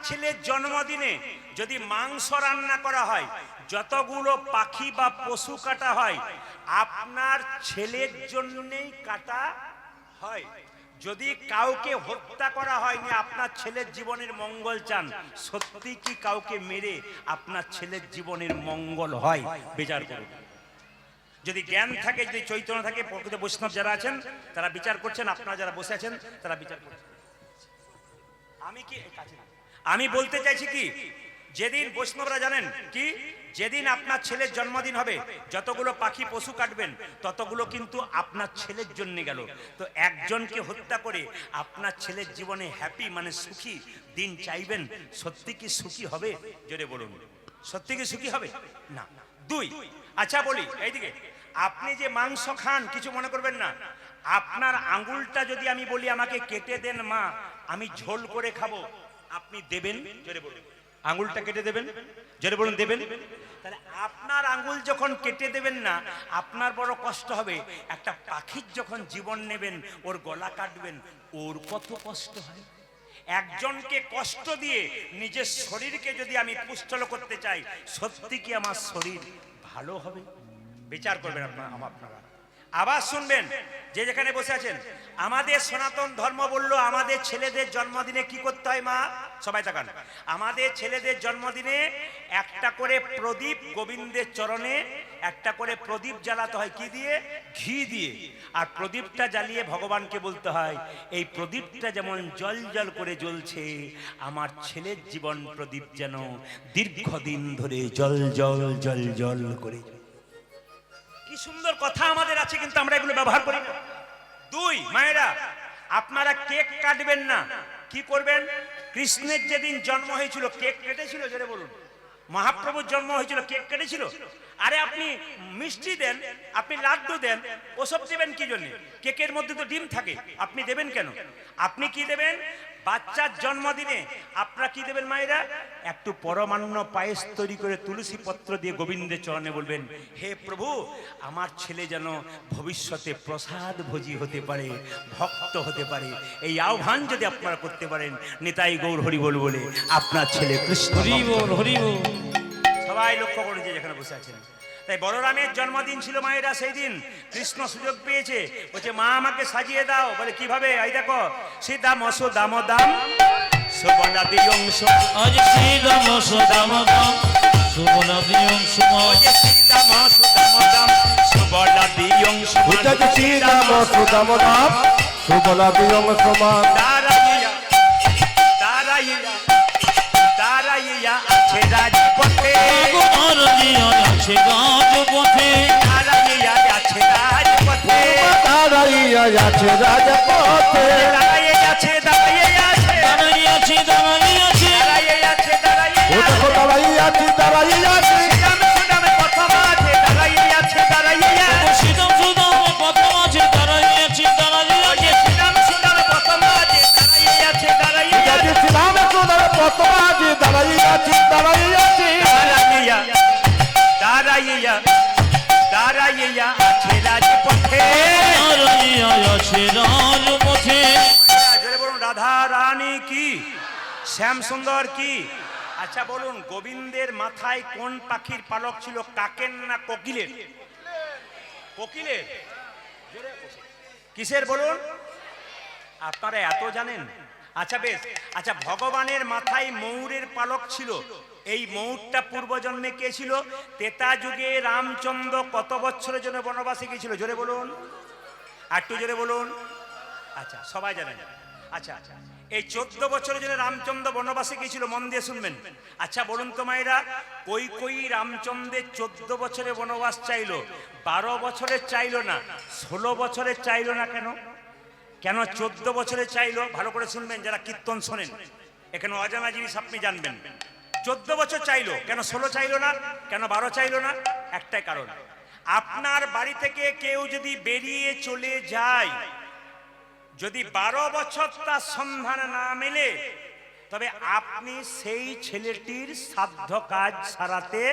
ছেলের জন্মদিনে যদি মাংস রান্না করা হয়, যতগুলো পাখি বা পশু কাটা হয়, আপনার ছেলের জন্যই কাটা হয়। যদি কাউকে হত্যা করা হয়নি, আপনার ছেলের জীবনের মঙ্গল চান, সত্যি কি কাউকে মেরে আপনার ছেলের জীবনের মঙ্গল হয়? বিচার করুন। যদি জ্ঞান থাকে, যদি চৈতন্য থাকে, প্রকৃত বৈষ্ণব যারা আছেন তারা বিচার করছেন, আপনারা যারা বসে আছেন তারা বিচার করছেন। আমি বলতে চাইছি কি, যেদিন বৈষ্ণবরা জানেন কি, যেদিন আপনার ছেলের জন্মদিন হবে, যতগুলো পাখি পশু কাটবেন ততগুলো কিন্তু আপনার ছেলের জন্য গেল। তো একজনকে হত্যা করে আপনার ছেলের জীবনে হ্যাপি মানে সুখী দিন চাইবেন, সত্যি কি সুখী হবে? জোরে বলুন, সত্যি কি সুখী হবে? না। দুই, আচ্ছা বলি এইদিকে, আপনি যে মাংস খান কিছু মনে করবেন না, আপনার আঙ্গুলটা যদি আমি বলি আমাকে কেটে দেন মা, আমি ঝোল করে খাবো, আপনি দেবেন? জোরে বলুন, আঙ্গুলটা কেটে দেবেন? জোরে বলুন, দেবেন? তাহলে আপনার আঙ্গুল যখন কেটে দেবেন না, আপনার বড় কষ্ট হবে। একটা পাখির যখন জীবন নেবেন, ওর গলা কাটবেন, ওর কত কষ্ট হয়। একজনকে কষ্ট দিয়ে নিজের শরীরকে যদি আমি পুষ্টল করতে চাই, সত্যি কি আমার শরীর ভালো হবে? বিচার করবেন আপনারা। আবার শুনবেন, যে যেখানে বসে আছেন, আমাদের সনাতন ধর্ম বলল আমাদের ছেলেদের জন্মদিনে কি করতে হয় মা? সবাই তাকান। আমাদের ছেলেদের জন্মদিনে একটা করে প্রদীপ গোবিন্দের চরণে একটা করে প্রদীপ জ্বালাতে হয়। কি দিয়ে? ঘি দিয়ে। আর প্রদীপটা জ্বালিয়ে ভগবানকে বলতে হয়, এই প্রদীপটা যেমন জল জল করে জ্বলছে, আমার ছেলের জীবন প্রদীপ যেন দীর্ঘদিন ধরে জল জল জল জল করে। কি সুন্দর কথা আমাদের আছে, কিন্তু আমরা এগুলো ব্যবহার করি না। দুই, মায়েরা আপনারা কেক কাটবেন না। কি করবেন? কৃষ্ণের যেদিন জন্ম হয়েছিল কেক কেটেছিল? জোরে বলুন। মহাপ্রভুর জন্ম হয়েছিল কেক কেটেছিল? আরে আপনি মিষ্টি দেন, আপনি লাড্ডু দেন, ওসব দেবেন কি জন্য? কেকের মধ্যে তো ডিম থাকে, আপনি দেবেন কেন? আপনি কি দেবেন? বাচ্চার জন্মদিনে আপনারা কি দেবেন মায়েরা? একটু পরমান্ন পায়েস তৈরি করে তুলসী পত্র দিয়ে গোবিন্দের চরণে বলবেন, হে প্রভু, আমার ছেলে যেন ভবিষ্যতে প্রসাদ ভোজী হতে পারে, ভক্ত হতে পারে। এই আহ্বান যদি আপনারা করতে পারেন, নিতাই গৌর হরি বল বলে আপনার ছেলে কৃষ্ণ হরি বল হরি বল। সবাই লক্ষ্য করুন যে যেখানে বসে আছেন। তাই বলরামের জন্মদিন ছিল মায়েরা, সেই দিন কৃষ্ণ সুযোগ পেয়েছে, বলছে মা আমাকে সাজিয়ে দাও। বলে কিভাবে? এই দেখো, শ্রীদাম সুদাম দাম সুবলা দিয়ং শ্রীদাম সুদাম দাম সুবলা দিয়ং শ্রীদাম সুদাম দাম সুবলা দিয়ং শ্রীদাম সুদাম দাম সুবলা দিয়ং সমান দাঁড়াইয়া দাঁড়াইয়া দাঁড়াইয়া আছে রাজপথে, দাঁড়াইয়া আছে রাজপথে, দাঁড়াইয়া আছে রাজপথে, দাঁড়াইয়া আছে রাজপথে, দাঁড়াইয়া আছে দাঁড়াইয়া আছে দাঁড়াইয়া আছে দাঁড়াইয়া আছে দাঁড়াইয়া আছে দাঁড়াইয়া আছে, ও দেখো দাঁড়াইয়া আছে দাঁড়াইয়া আছে, শ্রীরাম সুদাম প্রথম আছে দাঁড়াইয়া আছে দাঁড়াইয়া আছে, শ্রীরাম সুদাম প্রথম আছে দাঁড়াইয়া আছে দাঁড়াইয়া আছে, শ্রীরাম সুদাম প্রথম আছে দাঁড়াইয়া আছে দাঁড়াইয়া আছে, শ্রীরাম সুদাম প্রথম আছে দাঁড়াইয়া আছে দাঁড়াইয়া আছে, দাঁড়াইয়া দাঁড়াইয়া দাঁড়াইয়া আছে রাজপথে, দাঁড়াইয়া আছে রাজপথে। জোরে বলুন, রাধা রানী কি, শ্যাম সুন্দর কি। আচ্ছা বলুন, গোবিন্দের মাথায় কোন পাখির পালক ছিল? কাকের না কোকিলের? কোকিলের। কিসের বলুন? আপনারা এত জানেন? আচ্ছা বেশ। আচ্ছা, ভগবানের মাথায় ময়ূরের পালক ছিল। এই ময়ূরটা পূর্বজন্মে কে ছিল? ত্রেতা যুগে রামচন্দ্র কত বছরের জন্য বনবাসে গিয়েছিল? জোরে বলুন, একটু জোরে বলুন। আচ্ছা, সবাই জানেন। আচ্ছা, এই 14 বছরের জন্য রামচন্দ্র বনবাসে গিয়েছিল, মন দিয়ে শুনবেন। আচ্ছা বলুন তো মায়েরা, কই রামচন্দ্রের 14 বছরে বনবাস চাইলো, 12 বছরের চাইলো না, 16 বছরের চাইলো না? কেন? কেন 14 বছরে চাইলো? ভালো করে শুনবেন যারা কীর্তন শোনেন, এখানে অজানা জিনিস আপনি জানবেন। 14 বছর চাইলো, কেন 16 চাইলো না? কেন 12 চাইলো না? একটাই কারণ, আপনার বাড়ি থেকে কেউ যদি বেরিয়ে চলে যায়, যদি 12 বছর তার সন্ধান না মেলে, তবে আপনি সেই ছেলেটির সাধ্য কাজ সারাতে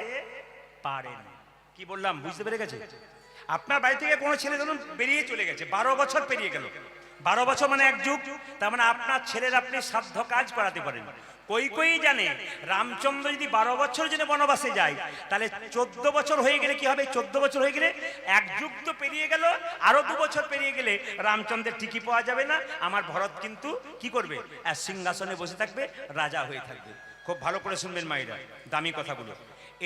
পারেন। কি বললাম বুঝতে পেরে গেছে? আপনার বাড়ি থেকে কোনো ছেলে ধরুন বেরিয়ে চলে গেছে, 12 বছর পেরিয়ে গেল, 12 বছর মানে এক যুগ, তার মানে আপনার ছেলের আপনি সাধ্য কাজ করাতে পারেন। কই কই জানে রামচন্দ্র যদি 12 বছর জন্য বনবাসে যায়, তাহলে 14 বছর হয়ে গেলে কি হবে? 14 বছর হয়ে গেলে এক যুগ তো পেরিয়ে গেল, আরো 2 বছর পেরিয়ে গেলে রামচন্দ্রের ঠিকই পাওয়া যাবে না। আমার ভরত কিন্তু কি করবে? আর সিংহাসনে বসে থাকবে, রাজা হয়ে থাকবে। খুব ভালো করে শুনবেন মায়েরা, দামি কথাগুলো।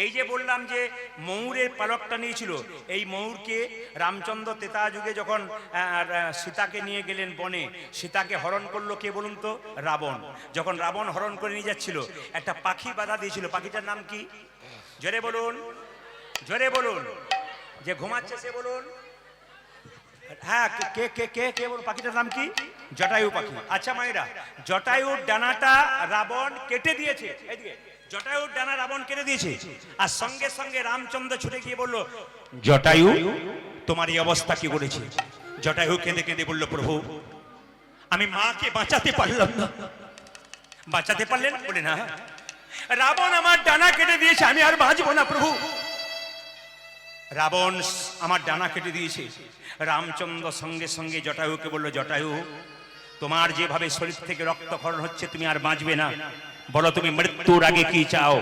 এই যে বললাম যে ময়ূরের পালকটা নিয়েছিল, এই ময়ূরকে রামচন্দ্র ত্রেতা যুগে যখন সীতাকে নিয়ে গেলেন বনে, সীতাকে হরণ করলো কে বলুন তো? রাবণ। যখন রাবণ হরণ করে নিয়ে যাচ্ছিল, একটা পাখি বাধা দিয়েছিল। পাখিটার নাম কি? জোরে বলুন, জোরে বলুন। যে ঘুমাচ্ছে সে বলুন। হ্যাঁ, কে কে কে কে বলুন, পাখিটার নাম কি? জটায়ু পাখি। আচ্ছা মায়েরা, জটায়ুর ডানাটা রাবণ কেটে দিয়েছে। এদিকে জটায়ুর ডানা রাবণ কেটে দিয়েছে, আর সঙ্গে সঙ্গে রামচন্দ্র ছুটে গিয়ে বলল, জটায়ু তোমার এই অবস্থা কি করেছে? জটায়ু কেঁদে কেঁদে বলল, প্রভু আমি মাকে বাঁচাতে পারলাম না। বাঁচাতে পারলেন? বলে না, রাবণ আমার ডানা কেটে দিয়েছে, আমি আর বাঁচবো না প্রভু। রাবণ আমার ডানা কেটে দিয়েছে। রামচন্দ্র সঙ্গে সঙ্গে জটায়ুকে বলল, জটায়ু তোমার যেভাবে শরীর থেকে রক্তক্ষরণ হচ্ছে, তুমি আর বাঁচবে না, বলো তুমি মৃত্যুর আগে কি চাও?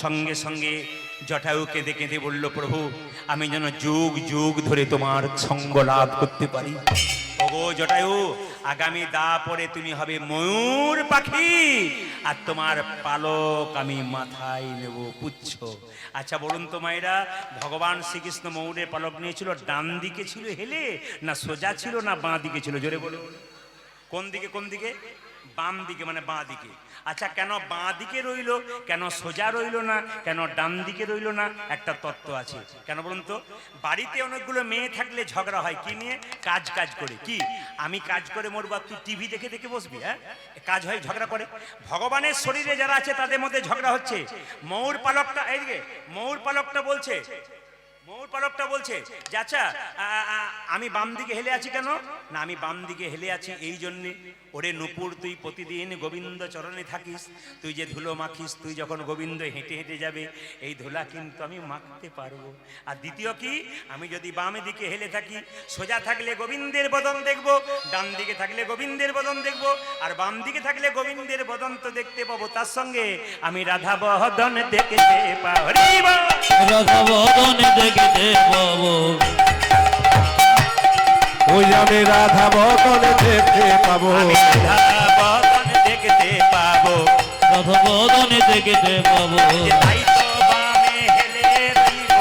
সঙ্গে সঙ্গে জটায়ু কেঁদে কেঁদে বলল, প্রভু আমি যেন যুগ যুগ ধরে তোমার সঙ্গ লাভ করতে পারি। ওগো জটায়ু, আগামী দাপরে তুমি হবে ময়ূর পাখি, আর তোমার পালক আমি মাথায় নেব পুচ্ছ। আচ্ছা বলুন তো মায়েরা, ভগবান শ্রীকৃষ্ণ ময়ূরের পালক নিয়েছিল, ডান দিকে ছিল হেলে, না সোজা ছিল, না বাঁ দিকে ছিল? জোরে বলুন। কোন দিকে? কোন দিকে? বাম দিকে, মানে বাঁ দিকে। আচ্ছা কেন বাঁ দিকে রইল, কেন সোজা রইল না, কেন ডান দিকে রইল না? একটা তত্ত্ব আছে। কেন বলুন তো? বাড়িতে অনেকগুলো মেয়ে থাকলে ঝগড়া হয় কি নিয়ে? কাজ কাজ করে। কি আমি কাজ করে মরবো, তুই টিভি দেখে দেখে বসবি? হ্যাঁ, কাজ হয়, ঝগড়া করে। ভগবানের শরীরে যারা আছে তাদের মধ্যে ঝগড়া হচ্ছে। ময়ূর পালকটা, এইদিকে ময়ূর পালকটা বলছে, ময়ূর পালকটা বলছে যে আচ্ছা আমি বাম দিকে হেলে আছি কেন? না আমি বাম দিকে হেলে আছি এই জন্যে, ওরে নূপুর তুই প্রতিদিন গোবিন্দ চরণে থাকিস, তুই যে ধুলো মাখিস, তুই যখন গোবিন্দ হেঁটে হেঁটে যাবে এই ধুলা কিন্তু আমি মাখতে পারবো। আর দ্বিতীয় কি, আমি যদি বামে দিকে হেলে থাকি, সোজা থাকলে গোবিন্দের বদন দেখবো, ডান দিকে থাকলে গোবিন্দের বদন দেখবো, আর বাম দিকে থাকলে গোবিন্দের বদন তো দেখতে পাবো, তার সঙ্গে আমি রাধা বদন দেখতে পাবো। রাধা বদন দেখতে পাবো, ওই আমি রাধা বদন দেখতে পাবো, রাধা বদন দেখতে পাবো, রাধা বদন দেখতে পাবো। তাই তো বামে হেলে দিব,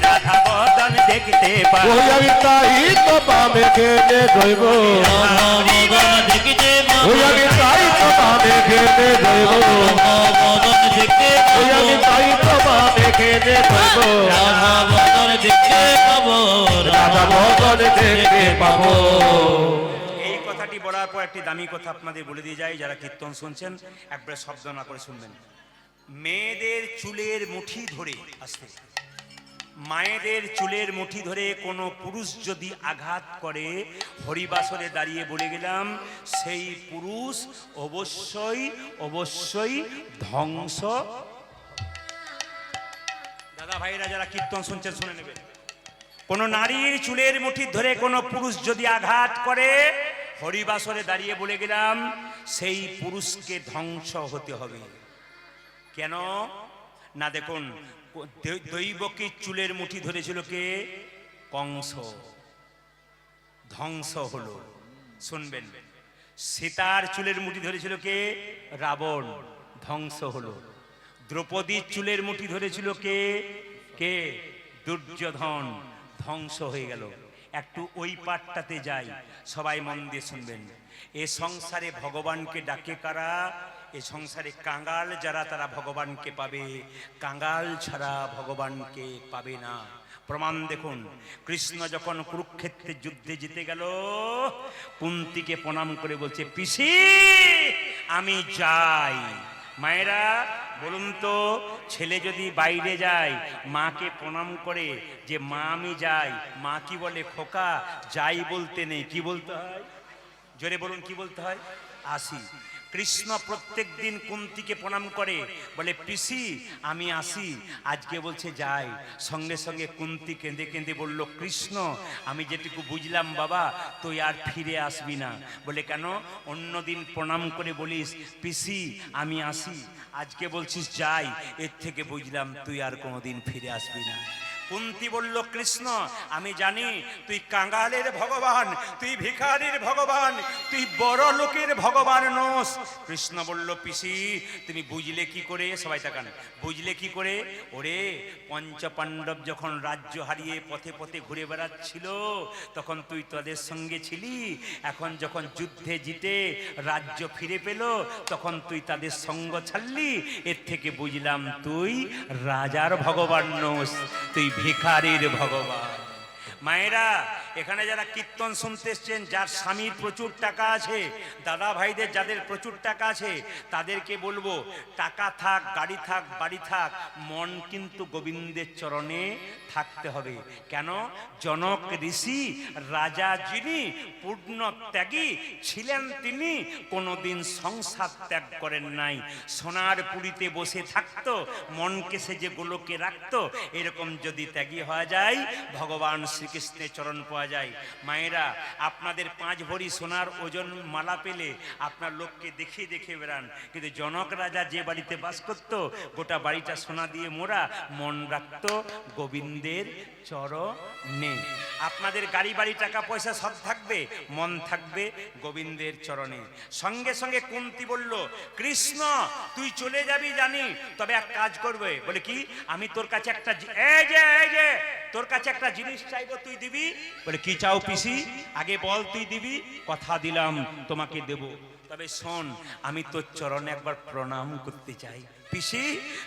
রাধা বদন দেখতে পাবো। ওই আমি তাই তো বামে খেতে রইব, রাধা বদন দেখতে পাবো, ওই আমি তাই তো বামে খেতে রইব, রাধা বদন দেখতে ওই পাবো, আমি তাই তো বামে খেতে রইব, রাধা বদন দেখতে পাবো, রাধা বদন দেখতে পাবো। এই কথাটি বলার পর একটি দামি কথা আপনাদের বলে দিয়ে যাই, যারা কীর্তন শুনছেন একবার শব্দ না করে শুনবেন। মেয়েদের চুলের মুঠি ধরে, আসতে, মায়েদের চুলের মুঠি ধরে কোনো পুরুষ যদি আঘাত করে, হরিবাসরে দাঁড়িয়ে বলে গেলাম সেই পুরুষ অবশ্যই অবশ্যই ধ্বংস। দাদা ভাইরা যারা কীর্তন শুনছেন শুনে নেবেন, কোন নারীর চুলের মুঠি ধরে কোনো পুরুষ যদি আঘাত করে, হরিবাসরে দাঁড়িয়ে বলে গেলাম সেই পুরুষকে ধ্বংস হতে হবে। কেন না দেখুন, দৈবকী চুলের মুঠি ধরেছিল কে? কংস, ধ্বংস হলো। শুনবেন, সীতার চুলের মুঠি ধরেছিল কে? রাবণ, ধ্বংস হলো। দ্রৌপদীর চুলের মুঠি ধরেছিল কে? কে? দুর্যোধন, ধ্বংস হয়ে গেল। একটু ওই পাঠটাতে যাই, সবাই মন দিয়ে শুনবেন। এ সংসারে ভগবানকে ডাকে কারা? এ সংসারে কাঙ্গাল যারা, তারা ভগবানকে পাবে, কাঙ্গাল ছাড়া ভগবানকে পাবে না। প্রমাণ দেখুন, কৃষ্ণ যখন কুরুক্ষেত্রের যুদ্ধে জিতে গেল, কুন্তিকে প্রণাম করে বলছে, পিসি আমি যাই। মায়েরা বলুন তো, ছেলে যদি বাইরে যায় মাকে প্রণাম করে যে মা আমি যাই, মা কি বলে? খোকা যাই বলতে নেই, কি বলতে হয়? জোরে বলুন, কি বলতে হয়? আসি। কৃষ্ণ প্রত্যেক দিন কুন্তিকে প্রণাম করে, বলে পিসি আমি আসি। আজকে বলছে যাই। সঙ্গে সঙ্গে কুন্তি কেঁদে কেঁদে বলল, কৃষ্ণ আমি যেটুকু বুঝলাম বাবা, তুই আর ফিরে আসবি না। বলে কেন? অন্যদিন প্রণাম করে বলিস পিসি আমি আসি, আজকে বলছিস যাই, এর থেকে বুঝলাম তুই আর কোনোদিন ফিরে আসবি না। কুন্তি বলল, কৃষ্ণ আমি জানি তুই কাঙ্গালের ভগবান, তুই ভিখারির ভগবান, তুই বড় লোকের ভগবান নস। কৃষ্ণ বলল, পিসি তুমি বুঝলে কি করে? সবাই তাকান, বুঝলে কি করে? ওরে পঞ্চপাণ্ডব যখন রাজ্য হারিয়ে পথে পথে ঘুরে বেড়াচ্ছিল তখন তুই তাদের সঙ্গে ছিলি, এখন যখন যুদ্ধে জিতে রাজ্য ফিরে পেল তখন তুই তাদের সঙ্গ ছাড়লি, এর থেকে বুঝলাম তুই রাজার ভগবান নস, তুই ভিখারির ভগবান। মায়েরা এখানে যারা কীর্তন শুনতে এসছেন, যার স্বামীর প্রচুর টাকা আছে, দাদা ভাইদের যাদের প্রচুর টাকা আছে, তাদেরকে বলবো টাকা থাক, গাড়ি থাক, বাড়ি থাক, মন কিন্তু গোবিন্দের চরণে থাকতে হবে। কেন? জনক ঋষি রাজা যিনি পূর্ণ ত্যাগী ছিলেন, তিনি কোনোদিন সংসার ত্যাগ করেন নাই। সোনার পুরীতে বসে থাকতো, মনকে সে যে গোলকে রাখতো, এরকম যদি ত্যাগী হওয়া যায় ভগবান শ্রীকৃষ্ণের চরণ পাওয়া যায়। মায়েরা আপনাদের 5 ভরি সোনার ওজন মালা পেলে আপনার লোককে দেখিয়ে দেখে বেড়ান, কিন্তু জনক রাজা যে বাড়িতে বাস করত গোটা বাড়িটা সোনা দিয়ে মোড়া, মন রাখত গোবিন্দের চরণে। আপনাদের গাড়ি বাড়ি টাকা পয়সা সব থাকবে, মন থাকবে গোবিন্দের চরণে। সঙ্গে সঙ্গে কুন্তি বলল, কৃষ্ণ তুই চলে যাবি জানি, তবে এক কাজ করবে। বলে কি? আমি তোর কাছে একটা এই যে তোর কাছে একটা জিনিস চাইবো, তুই দিবি? বলে কি চাও পিসি? আগে বল তুই দিবি। কথা দিলাম তোমাকে দেব, তবে শোন আমি তোর চরণে একবার প্রণাম করতে চাই। পিসি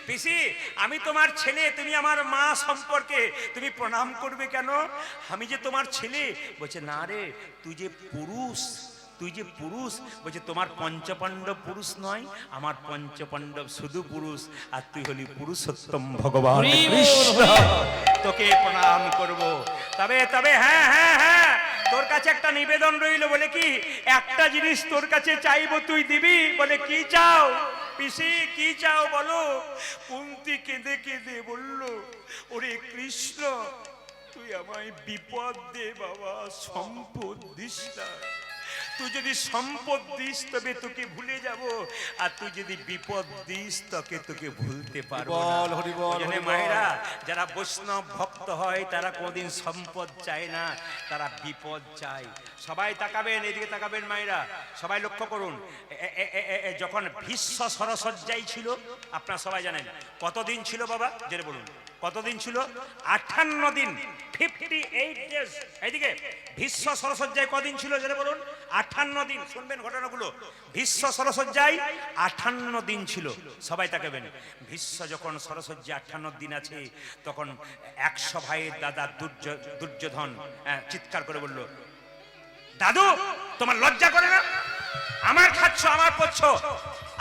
পিসি আমি তোমার ছেলে, তুমি আমার মা সম্পর্কে, তুমি প্রণাম করবে কেন? আমি যে তোমার ছেলে। বলছে না রে, তুই যে পুরুষ, তুই যে পুরুষ। বলছে তোমার পঞ্চপাণ্ডব পুরুষ নয়, আমার পঞ্চপাণ্ডব শুধু পুরুষ, আর তুই হলি পুরুষোত্তম ভগবান কৃষ্ণ, তোকে প্রণাম করব। তবে তবে হ্যাঁ হ্যাঁ হ্যাঁ তোর কাছে একটা নিবেদন রইল। বলে কি? একটা জিনিস তোর কাছে চাইবো, তুই দিবি? বলে কি চাও পিসি, কি চাও বলো? কুন্তি কেঁদে কেঁদে বলল, ওরে কৃষ্ণ তুই আমায় বিপদ দে বাবা, সম্পদ দিস না। তুই যদি সম্পদ দিস তবে তোকে ভুলে যাব, আর তুই যদি বিপদ দিস তোকে ভুলতে পারবো না। ওজন্য মায়েরা যারা বৈষ্ণব ভক্ত হয় তারা কোনদিন সম্পদ চায় না, তারা বিপদ চায়। সবাই তাকাবেন, এদিকে তাকাবেন মায়েরা, সবাই লক্ষ্য করুন। যখন ভীষ্ম সরসজ্জাই ছিল, আপনারা সবাই জানেন কতদিন ছিল বাবা? জেনে বলুন কতদিন ছিল? 58 দিন, 58 ডেজ। এইদিকে ভীষ্ম সরসজ্জায় কদিন ছিল জেনে বলুন? 58 দিন। শুনবেন ঘটনাগুলো। ভীষ্ম সরসজ্জায় 58 দিন ছিল। সবাই তাকাবেন। ভীষ্ম যখন সরসজ্জায় 58 দিন আছে, তখন 100 ভাইয়ের দাদা দুর্যোধন চিৎকার করে বলল, দাদু তোমার লজ্জা করে না? আমার খাচ্ছ, আমার পড়ছ,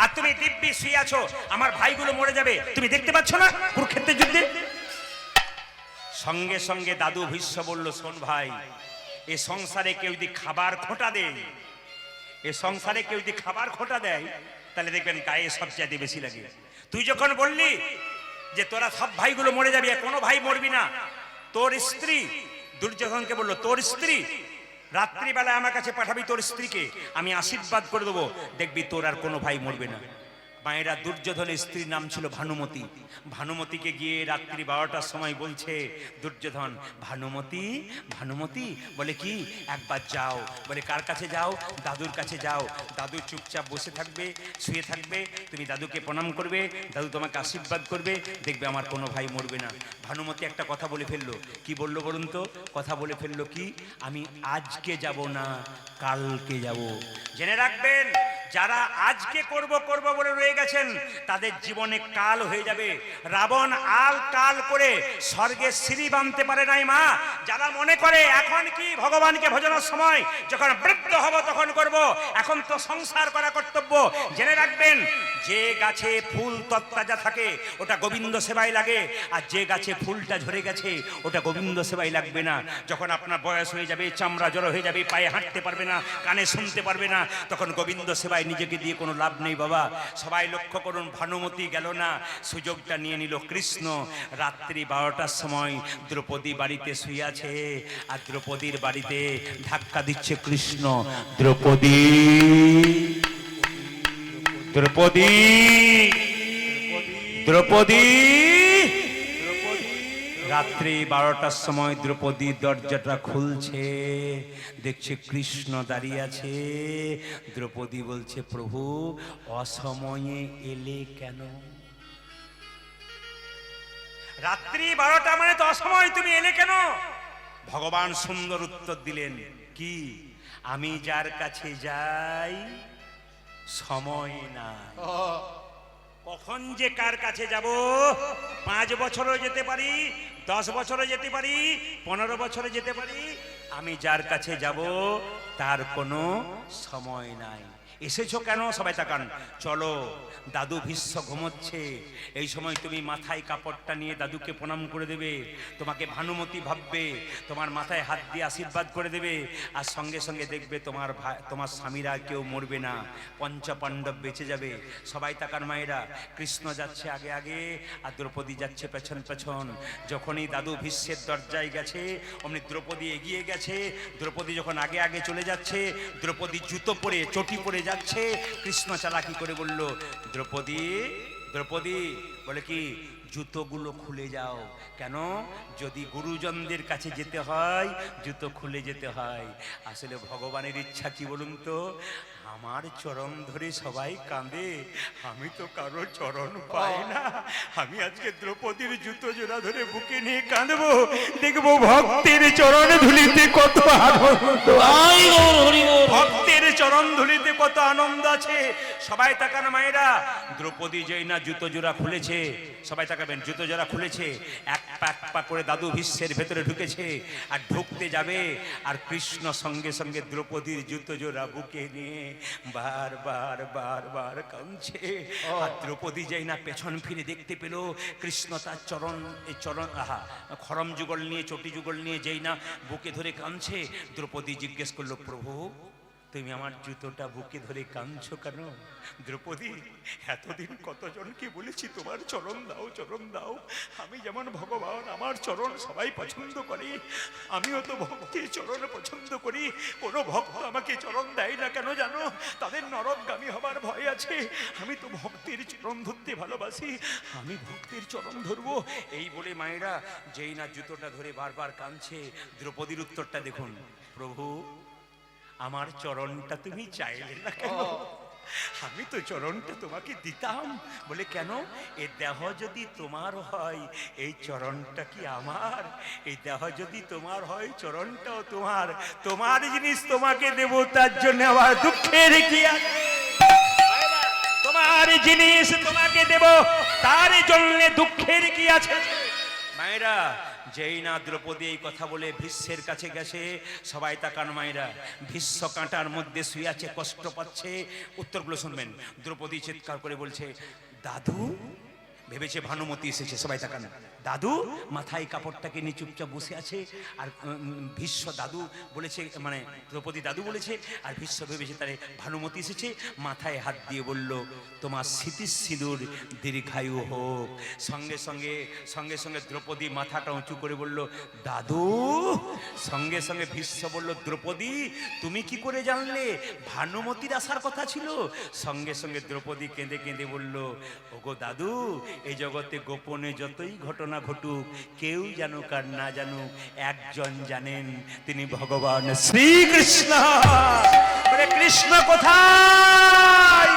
আর তুমি দিব্যি শুয়ে আছো, আমার ভাইগুলো মরে যাবে, তুমি দেখতে পাচ্ছ না কুরুক্ষেত্রের যুদ্ধে? সঙ্গে সঙ্গে দাদু ভীষ্ম বলল, শোন ভাই, এ সংসারে কেউ যদি খাবার খোঁটা দেয়, এ সংসারে কেউ যদি খাবার খোঁটা দেয়, তাহলে দেখবেন গায়ে সবচেয়ে বেশি লাগে। তুই যখন বললি যে তোরা সব ভাইগুলো মরে যাবি, কোনো ভাই মরবি না, তোর স্ত্রী দুর্যোধনকে বলল, তোর স্ত্রী রাত্রিবেলায় আমার কাছে পাঠাবি, তোর স্ত্রীকে আমি আশীর্বাদ করে দেবো, দেখবি তোর আর কোনো ভাই মরবে না। মায়েরা দুর্যোধনের স্ত্রীর নাম ছিল ভানুমতি। ভানুমতিকে গিয়ে রাত্রি 12টার সময় বলছে দুর্যোধন, ভানুমতি ভানুমতি। বলে কি? একবার যাও। বলে কার কাছে যাও? দাদুর কাছে যাও। দাদু চুপচাপ বসে থাকবে, শুয়ে থাকবে, তুমি দাদুকে প্রণাম করবে, দাদু তোমাকে আশীর্বাদ করবে, দেখবে আমার কোনো ভাই মরবে না। ভানুমতি একটা কথা বলে ফেললো। কি বললো বলুন তো? কথা বলে ফেললো কি? আমি আজকে যাব না, কালকে যাব। জেনে রাখবেন, যারা আজকে করব করব বলে রয়ে গেছেন তাদের জীবনে কাল হয়ে যাবে। রাবণ আল কাল করে স্বর্গে সিঁড়ি বাঁধতে পারে নাই মা। যারা মনে করে এখন কি ভগবানকে ভজনের সময়, যখন বৃদ্ধ হব তখন করব, এখন তো সংসার করা কর্তব্য। জেনে রাখবেন, যে গাছে ফুল তত্তাজা থাকে ওটা গোবিন্দ সেবায় লাগে, আর যে গাছে ফুলটা ঝরে গেছে ওটা গোবিন্দ সেবায় লাগবে না। যখন আপনার বয়স হয়ে যাবে, চামড়া জড়ো হয়ে যাবে, পায়ে হাঁটতে পারবে না, কানে শুনতে পারবে না, তখন গোবিন্দ সেবা সেবায় নিজেকে দিয়ে কোনো লাভ নেই বাবা। সবাই লক্ষ্য করুন, ভানুমতি গেল না, সুযোগটা নিয়ে নিল কৃষ্ণ। রাত্রি 12টার সময় দ্রৌপদী বাড়িতে শুয়ে আছে, আর দ্রৌপদীর বাড়িতে ধাক্কা দিচ্ছে কৃষ্ণ। দ্রৌপদী, দ্রৌপদী, দ্রৌপদী। রাত্রি 12টার সময় দ্রৌপদীর দরজাটা খুলছে, দেখছে কৃষ্ণ দাঁড়িয়ে আছে। দ্রৌপদী বলছে, প্রভু অসময়ে এলে কেন? রাত্রি 12টা মানে তো অসময়, তুমি এলে কেন? ভগবান সুন্দর উত্তর দিলেন, কি? আমি যার কাছে যাই সময় না। কখন যে কার কাছে যাব, 5 বছরও যেতে পারি, 10 বছরও যেতে পারি, 15 বছরে যেতে পারি, আমি যার কাছে যাব তার কোনো সময় নাই। এসেছো কেন? সবাই তাকান। চলো, দাদু ভীষ্ম ঘুমোচ্ছে, এই সময় তুমি মাথায় কাপড়টা নিয়ে দাদুকে প্রণাম করে দেবে, তোমাকে ভানুমতি ভাববে, তোমার মাথায় হাত দিয়ে আশীর্বাদ করে দেবে, আর সঙ্গে সঙ্গে দেখবে তোমার তোমার স্বামীরা কেউ মরবে না, পঞ্চপাণ্ডব বেঁচে যাবে। সবাই তাকান মায়েরা। কৃষ্ণ যাচ্ছে আগে আগে, আর দ্রৌপদী যাচ্ছে পেছন পেছন। যখনই দাদু ভীষ্মের দরজায় গেছে, অমনি দ্রৌপদী এগিয়ে গেছে। দ্রৌপদী যখন আগে আগে চলে যাচ্ছে, দ্রৌপদী জুতো পরে চটি পরে যাচ্ছে। কৃষ্ণ চালাকি করে বলল, দ্রৌপদী, দ্রৌপদী, বলে কি, জুতোগুলো খুলে যাও। কেন? যদি গুরুজনদের কাছে যেতে হয় জুতো খুলে যেতে হয়। আসলে ভগবানের ইচ্ছা কি বলুন তো? আমার চরণ ধরে সবাই কাঁদে, আমি তো কারো চরণ পাই না। আমি আজকে দ্রৌপদীর জুতো জোড়া ধরে বুকে নিয়ে কাঁদবো, দেখবো ভক্তের চরণ ধুলিতে কত আনন্দ। তাই গৌর হরি গৌর। ভক্তের চরণ ধুলিতে কত আনন্দ আছে। সবাই তাকান মায়েরা। দ্রৌপদী যেই না জুতো জোড়া খুলেছে, সবাই তাকাবেন, জুতো জোড়া খুলেছে, এক পা করে দাদু ভীষ্মের ভেতরে ঢুকেছে, আর ঢুকতে যাবে, আর কৃষ্ণ সঙ্গে সঙ্গে দ্রৌপদীর জুতো জোড়া বুকে নিয়ে বারবার বারবার কাঁদছে। আর দ্রৌপদী যেই না পেছন ফিরে দেখতে পেল কৃষ্ণ তার চরণ খরম যুগল নিয়ে, চটি যুগল নিয়ে যেই না বুকে ধরে কাঁদছে। দ্রৌপদী জিজ্ঞেস করলো, প্রভু তুমি আমার জুতোটা বুকে ধরে কাঁদছো কেন? দ্রৌপদী, এতদিন কতজনকে বলেছি তোমার চরণ দাও, চরণ দাও। আমি যেমন ভগবান, আমার চরণ সবাই পছন্দ করে, আমিও তো ভক্তের চরণ পছন্দ করি। কোনো ভক্ত আমাকে চরণ দেয় না কেন জানো? তাদের নরকগামী হবার ভয় আছে। আমি তো ভক্তের চরণ ধরতে ভালোবাসি, আমি ভক্তের চরণ ধরবো। এই বলে মায়েরা যেই না জুতোটা ধরে বারবার কাঁদছে, দ্রৌপদীর উত্তরটা দেখুন, প্রভু আমার চরণটা তুমি চাইলে না কেন? আমি তো চরণটা তোমাকে দিতাম। বলে কেন? এই দেহ যদি তোমার হয়, এই চরণটা কি আমার? এই দেহ যদি তোমার হয়, চরণটাও তোমার। তোমার জিনিস তোমাকে দেব, তার জন্য আবার দুঃখের কি আছে? তোমার জিনিস তোমাকে দেব, তার জন্য দুঃখের কি আছে? মায়েরা, যেই না দ্রৌপদী এই কথা বলে ভীষ্মের কাছে গেছে, সবাই তাকান মায়েরা। ভীষ্ম কাঁটার মধ্যে শুয়ে আছে, কষ্ট পাচ্ছে। উত্তরগুলো শুনবেন। দ্রৌপদী চিৎকার করে বলছে, দাদু। ভেবেছে ভানুমতি এসেছে। সবাই তাকান। দাদু মাথায় কাপড়টাকে নিয়ে চুপচাপ বসে আছে, আর ভীষ্ম দাদু বলেছে, মানে দ্রৌপদী দাদু বলেছে, আর ভীষ্ম ভেবেছে তারে ভানুমতি এসেছে। মাথায় হাত দিয়ে বলল, তোমার স্মৃতি সিঁদুর দীর্ঘায়ু হোক। সঙ্গে সঙ্গে সঙ্গে সঙ্গে দ্রৌপদী মাথাটা উঁচু করে বলল, দাদু। সঙ্গে সঙ্গে ভীষ্ম বলল, দ্রৌপদী তুমি কি করে জানলে ভানুমতির আসার কথা ছিল? সঙ্গে সঙ্গে দ্রৌপদী কেঁদে কেঁদে বলল, ওগো দাদু, এই জগতে গোপনে যতই ঘটনা ঘটুক, কেউ জানুক আর না জানুক, একজন জানেন, তিনি ভগবান শ্রীকৃষ্ণ। বলে কৃষ্ণ কোথায়?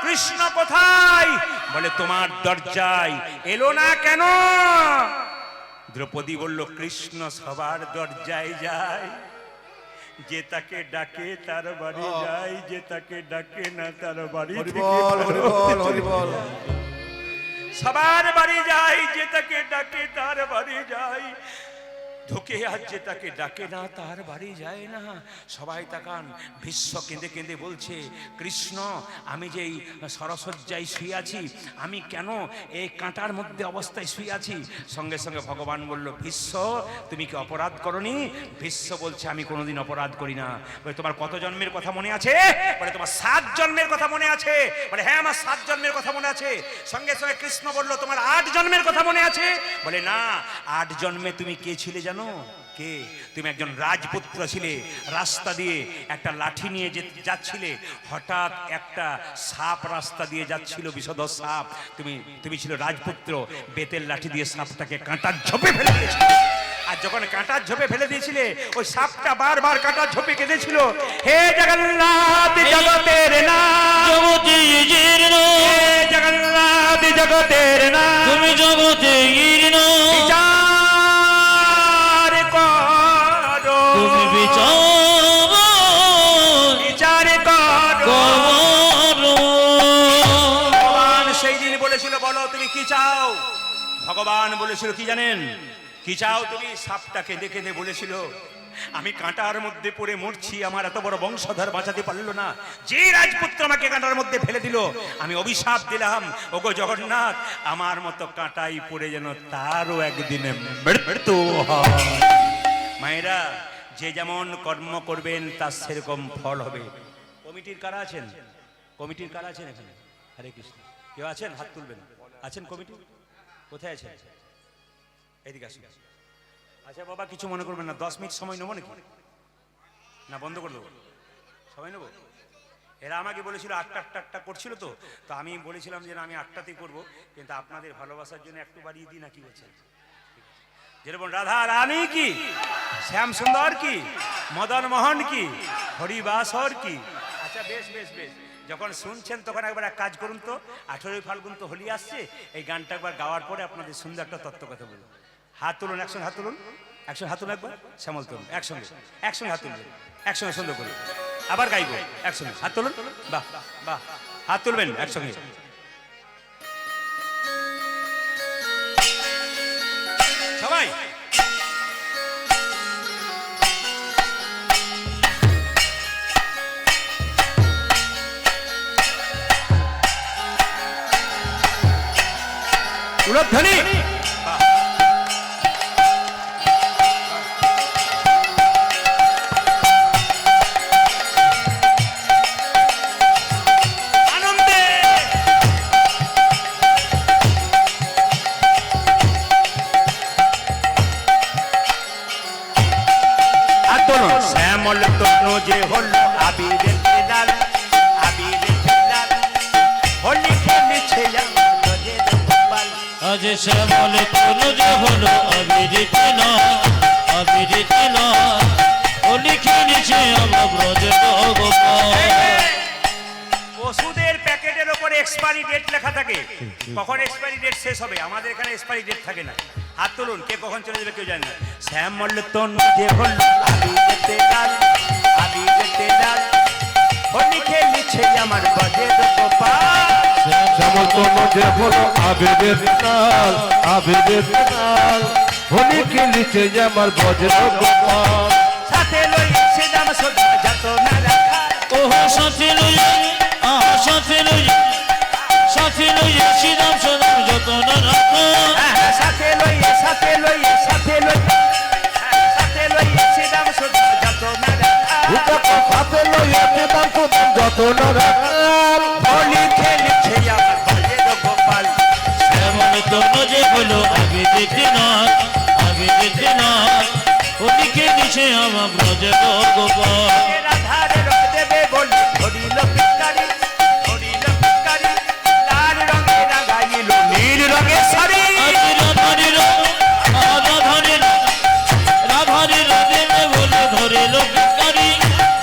কৃষ্ণ কোথায়? বলে তোমার দরজায় এলো না কেন? দ্রৌপদী বলল, কৃষ্ণ সবার দরজায় যায়, যে তাকে ডাকে তার বাড়ি যায়, যে তাকে ডাকে না তার বাড়ি থেকে সবার বাড়ি যায়, যে তাকে ডাকে তার বাড়ি যায়। ঢুকে আর যেটাকে ডাকে না তার বাড়ি যায় না। সবাই তাকান, ভীষ্ম কেঁদে কেঁদে বলছে, কৃষ্ণ আমি যে এই সরসজ্জায় শুয়ে আছি, আমি কেন এই কাঁটার মধ্যে অবস্থায় শুয়ে আছি? সঙ্গে সঙ্গে ভগবান বলল, ভীষ্ম তুমি কি অপরাধ করনি? ভীষ্ম বলছে, আমি কোনোদিন অপরাধ করি না। বলে, তোমার কত জন্মের কথা মনে আছে? বলে, তোমার 7 জন্মের কথা মনে আছে? বলে, হ্যাঁ আমার 7 জন্মের কথা মনে আছে। সঙ্গে সঙ্গে কৃষ্ণ বলল, তোমার 8 জন্মের কথা মনে আছে? বলে, না, 8 জন্মে তুমি কে ছিলে জানো? কে? তুমি একজন রাজপুত্র ছিলে, রাস্তা দিয়ে একটা লাঠি নিয়ে যাচ্ছিলে, হঠাৎ একটা সাপ রাস্তা দিয়ে যাচ্ছিল, বিষধর সাপ। তুমি ছিল রাজপুত্র, বেতের লাঠি দিয়ে সাপটাকে কাঁটার ঝোপে ফেলে দিয়েছিলে। আর যখন কাঁটার ঝোপে ফেলে দিয়েছিলে, ওই সাপটা বারবার কাঁটার ঝোপে কেঁদেছিল, হে জগন্নাথ জগতের নাথ, জগতের নাথ, হে জগন্নাথ জগতের নাথ, তুমি জগতের নাথ, বিচার করো, তুমি বিচার করো। করো। ভগবান সেই দিন বলেছিল, বলো তুমি কি চাও? ভগবান বলেছিল কি জানেন? কি চাও তুমি? সাপটা কেঁদে কেঁদে বলেছিল, আমি কাঁটার মধ্যে পড়ে মরছি, আমার এত বড় বংশধর বাঁচাতে পারলো না, যে রাজপুত্র আমাকে কাঁটার মধ্যে ফেলে দিল, আমি অভিশাপ দিলাম, ওগো জগন্নাথ, আমার মতো কাঁটাই পড়ে যেন তারও একদিনে মৃত্যু হয়। মায়েরা, যে যেমন কর্ম করবেন তার সেরকম ফল হবে। কমিটির কারা আছেন? কমিটির কারা আছেন এখানে? হরে কৃষ্ণ। কেউ আছেন? হাত তুলবেন। আছেন কমিটি? কোথায় আছেন? এদিকে আসুন। আচ্ছা বাবা, কিছু মনে করবেন না, 10 মিনিট সময় নেবো নাকি? না বন্ধ করে দেবো? সময় নেবো? এরা আমাকে বলেছিল 8টা করছিল, তো আমি বলেছিলাম যে না, আমি 8টাতেই করবো, কিন্তু আপনাদের ভালোবাসার জন্য একটু বাড়িয়ে দিই না, কি বলছেন? যেরকম রাধা রানী কি, শ্যাম সুন্দর কি, মদন মোহন কি, হরিবাসর কি। আচ্ছা বেশ বেশ বেশ, যখন শুনছেন তখন একবার এক কাজ করুন তো, 18 ফাল্গুন তো হোলি আসছে, এই গানটা একবার গাওয়ার পরে আপনাদের সুন্দর একটা তত্ত্ব কথা বলুন। হাত তুলুন, একসঙ্গে হাত তুলুন, একসঙ্গে হাত তুলুন, একবার শ্যামল তুলুন, একসঙ্গে হাত তুলবেন, একসঙ্গে সুন্দর করে আবার গাইব, একসঙ্গে হাত তুলুন। বাহ বাহ, হাত তুলবেন একসঙ্গে। সবাই উলধ্বনি। আনন্দে আতন শ্যামল তনু যে হল আবিরের লাল, আবিরের লাল, হোলি খেলেছে আমাদের গোপাল। আজ শ্যামল তনুজ হলো অবিরিত নাথ, অবিরিত নাথ, হোলি খেলেছে আমার ব্রজের গোপাল। ওষুধের প্যাকেটের উপরে এক্সপায়ারি ডেট লেখা থাকে, কখন এক্সপায়ারি ডেট শেষ হবে? আমাদের এখানে এক্সপায়ারি ডেট থাকে না। হাত তুলুন, কে কখন চলে যাবে কেউ জানে না। শ্যামল তনু যে হল আবিরেতে লাল, আবিরেতে লাল, হোলি খেলেছে আমার ব্রজের গোপাল। শ্যামল তনু যে হলো আবিরের নাল, আবিরের নাল, হোলি খেলিছে আমার ব্রজের গোপাল। সাথে লইছে দাম সদা যত না রাখা, ওহো সাথে লইয়া, আহা সাথে লইয়া, সাথে লইয়া শ্রীরাম সদাম যতন রাখো। সাথে লইয়ে, সাথে লইয়ে, সাথে লইয়ে, সাথে লইছে দাম সদা যত না রাখা, সাথে লইয়াছে দাম সুদাম যত না রাখাল। হোলি খেলেছে আমার ব্রজের গোপাল। শ্যামল তনুজ হলো অবিরিত নাথ, অবিরিত নাথ, হোলি খেলেছে আমার ব্রজের গোপাল। রাধার রং দেবে বলে ধরিল পিচকারি, ধরিল পিচকারি, লাল রঙে রাগাইল নীল রঙের শাড়ি। আজ রাধারির, রাধারির, রাধারির দেবে বলে ধরিল ভিখারি,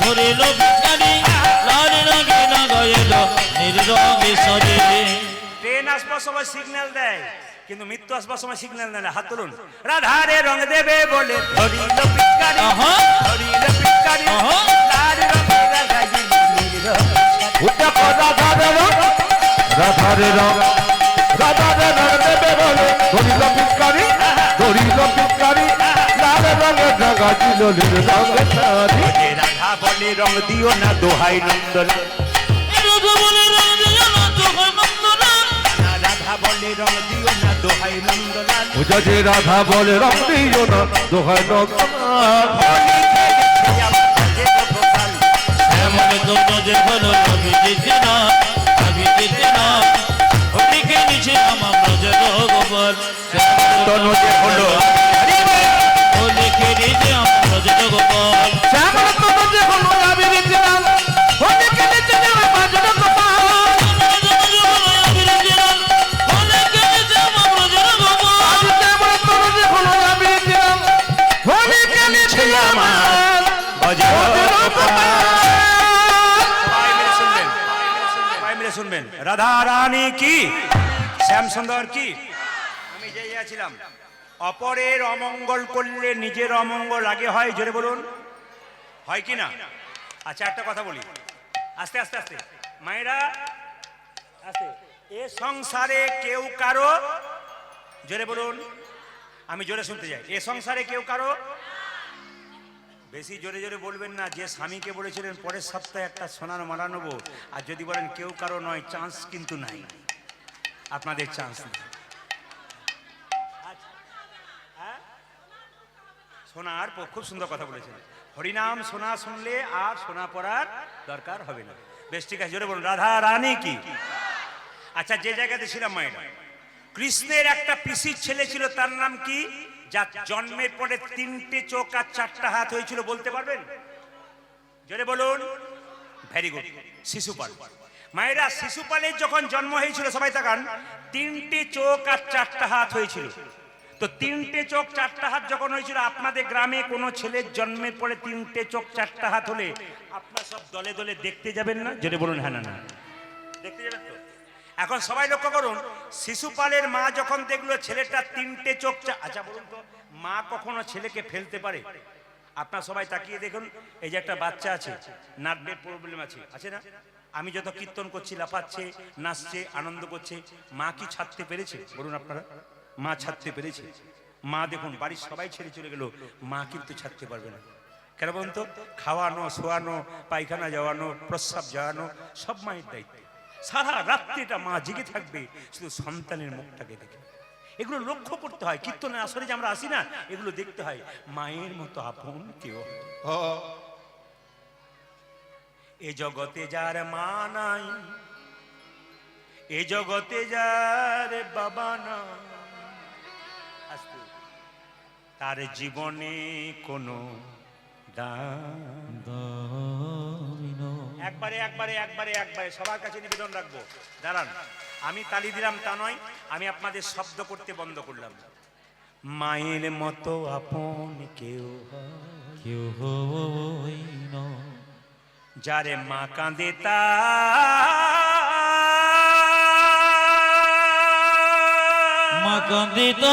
ধরিল ভিখারি, লাল রঙে লাগাইল নীল রঙে শাড়ি। ট্রেন আসবার সময় সিগন্যাল দেয়, কিন্তু মৃত্যু আসবার সময় সিগন্যাল দেয় না। হাত তুলুন। রাধারে রং দেবে বলে ধরিল পিচকারি, আহা। ধরিল পিচকারি, আহা। লাল রঙে রাগাইল নীল রঙের শাড়ি। রাধারে রং, রাধারে রং, রাধারে রং দেবে বলে ধরিল পিচকারি, ধরিল পিচকারি, লাল রাঙা চিলনির রঙের নারী যে রাধা বলে রং দিও না দোহাই নন্দলাল রাধা বলে রং দিও না দোহাই নন্দলাল রাধা বলে রং দিও না দোহাই নন্দলাল পূজা যে রাধা বলে রং দিও না দোহাই নন্দলাল এমন জন্য যে হলো আমি যেতে না আমি যেতে না ওদিকে নিচে আমার ব্রজের গোপাল তনু যে হলো ওদিকে নিচে আমার ব্রজের গোপাল শ্যামল তনু যে হলো আবির চিলাল ওদিকে নিচে আমার ব্রজের গোপাল শ্যামল তনু যে হলো আবির চিলাল ওদিকে নিচে আমার ব্রজের গোপাল শুনবেন রাধা রানী কি শ্যাম সুন্দর কি আমি যে ছিলাম অপরের অমঙ্গল করলে নিজের অমঙ্গল আগে হয় জোরে বলুন হয় কি না আচ্ছা একটা কথা বলি আস্তে আস্তে আস্তে মায়েরা আস্তে এ সংসারে কেউ কারো জোরে বলুন আমি জোরে শুনতে যাই এ সংসারে কেউ কারো বেশি জোরে জোরে বলবেন না যে স্বামীকে বলেছিলেন পরের সপ্তাহে একটা সোনার মালা নেবো আর যদি বলেন কেউ কারো নয় চান্স কিন্তু নাই আপনাদের চান্স নেই সোনার খুব সুন্দর কথা বলেছেন হরিনাম সোনা শুনলে আর সোনা পড়ার দরকার হবে না বেশ ঠিক আছে জোরে বলুন রাধা রানী কি আচ্ছা যে জায়গাতে ছিলাম মায়ের কৃষ্ণের একটা পিসির ছেলে ছিল তার নাম কি যার জন্মের পরে 3টে চোখ আর 4টা হাত হয়েছিল বলতে পারবেন জোরে বলুন ভেরি গুড শিশুপাল মায়েরা শিশুপালের যখন জন্ম হয়েছিল সবাই তাকান 3টে চোখ আর 4টা হাত হয়েছিল তো 3টে চোখ 4টা হাত যখন হয়েছিল আপনাদের গ্রামে কোনো ছেলের জন্মের পরে 3টে চোখ 4টা হাত হলে আপনারা সব দলে দলে দেখতে যাবেন না জোরে বলুন হ্যাঁ না না দেখতে যাবেন তো এখন সবাই লক্ষ্য করুন শিশুপালের মা যখন দেখলো ছেলেটা 3টে চোখ আচ্ছা বলুন তো মা কখনো ছেলেকে ফেলতে পারে আপনারা সবাই তাকিয়ে দেখুন এই যে একটা বাচ্চা আছে নার্ভের প্রবলেম আছে না আমি যত কীর্তন করছি লাফাচ্ছে নাচছে আনন্দ করছে মা কি ছাড়তে পেরেছে বলুন আপনারা মা ছাড়তে পেরেছে মা দেখুন বাড়ির সবাই ছেড়ে চলে গেল মা কিন্তু ছাড়তে পারবে না কেন বলুন তো খাওয়ানো শোয়ানো পায়খানা যাওয়ানো প্রস্রাব যাওয়ানো সব মায়ের দায়িত্ব সারা রাত্রিটা মা জেগে থাকবে শুধু সন্তানের মুখটাকে দেখে এগুলো লক্ষ্য করতে হয় কীর্তনের আসরে যে আমরা আসি না এগুলো দেখতে হয় মায়ের মতো আপন কেউ এ জগতে যার মা নাই এ জগতে যার বাবা না তার জীবনে কোনো একবারে একবারে একবারে একবারে সবার কাছে নিবেদন রাখবো দাঁড়ান আমি তালি দিলাম তা নয় আমি আপনাদের শব্দ করতে বন্ধ করলাম মায়ের মতো আপন কেউ কেউ হই না যারে মা কাঁদে মা কান্দিত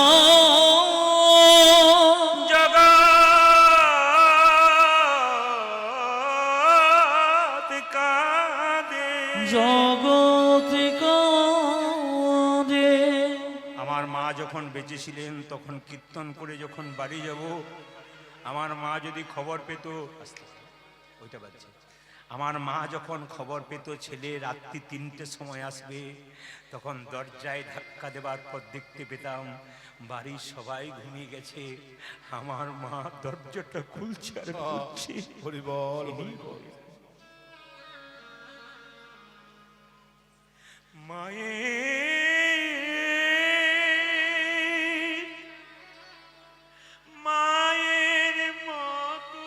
জগতে কাঁদে আমার মা যখন বেঁচে ছিলেন তখন কীর্তন করে যখন বাড়ি যাব আমার মা যদি খবর পেত ওইটা বাজছে আমার মা যখন খবর পেত ছেলে রাত্রি 3টের সময় আসবে তখন দরজায় ধাক্কা দেবার পর দেখতে পেতাম বাড়ির সবাই ঘুমিয়ে গেছে আমার মা দরজাটা খুলছে আর খুলছে হরি বল মায়ের মতো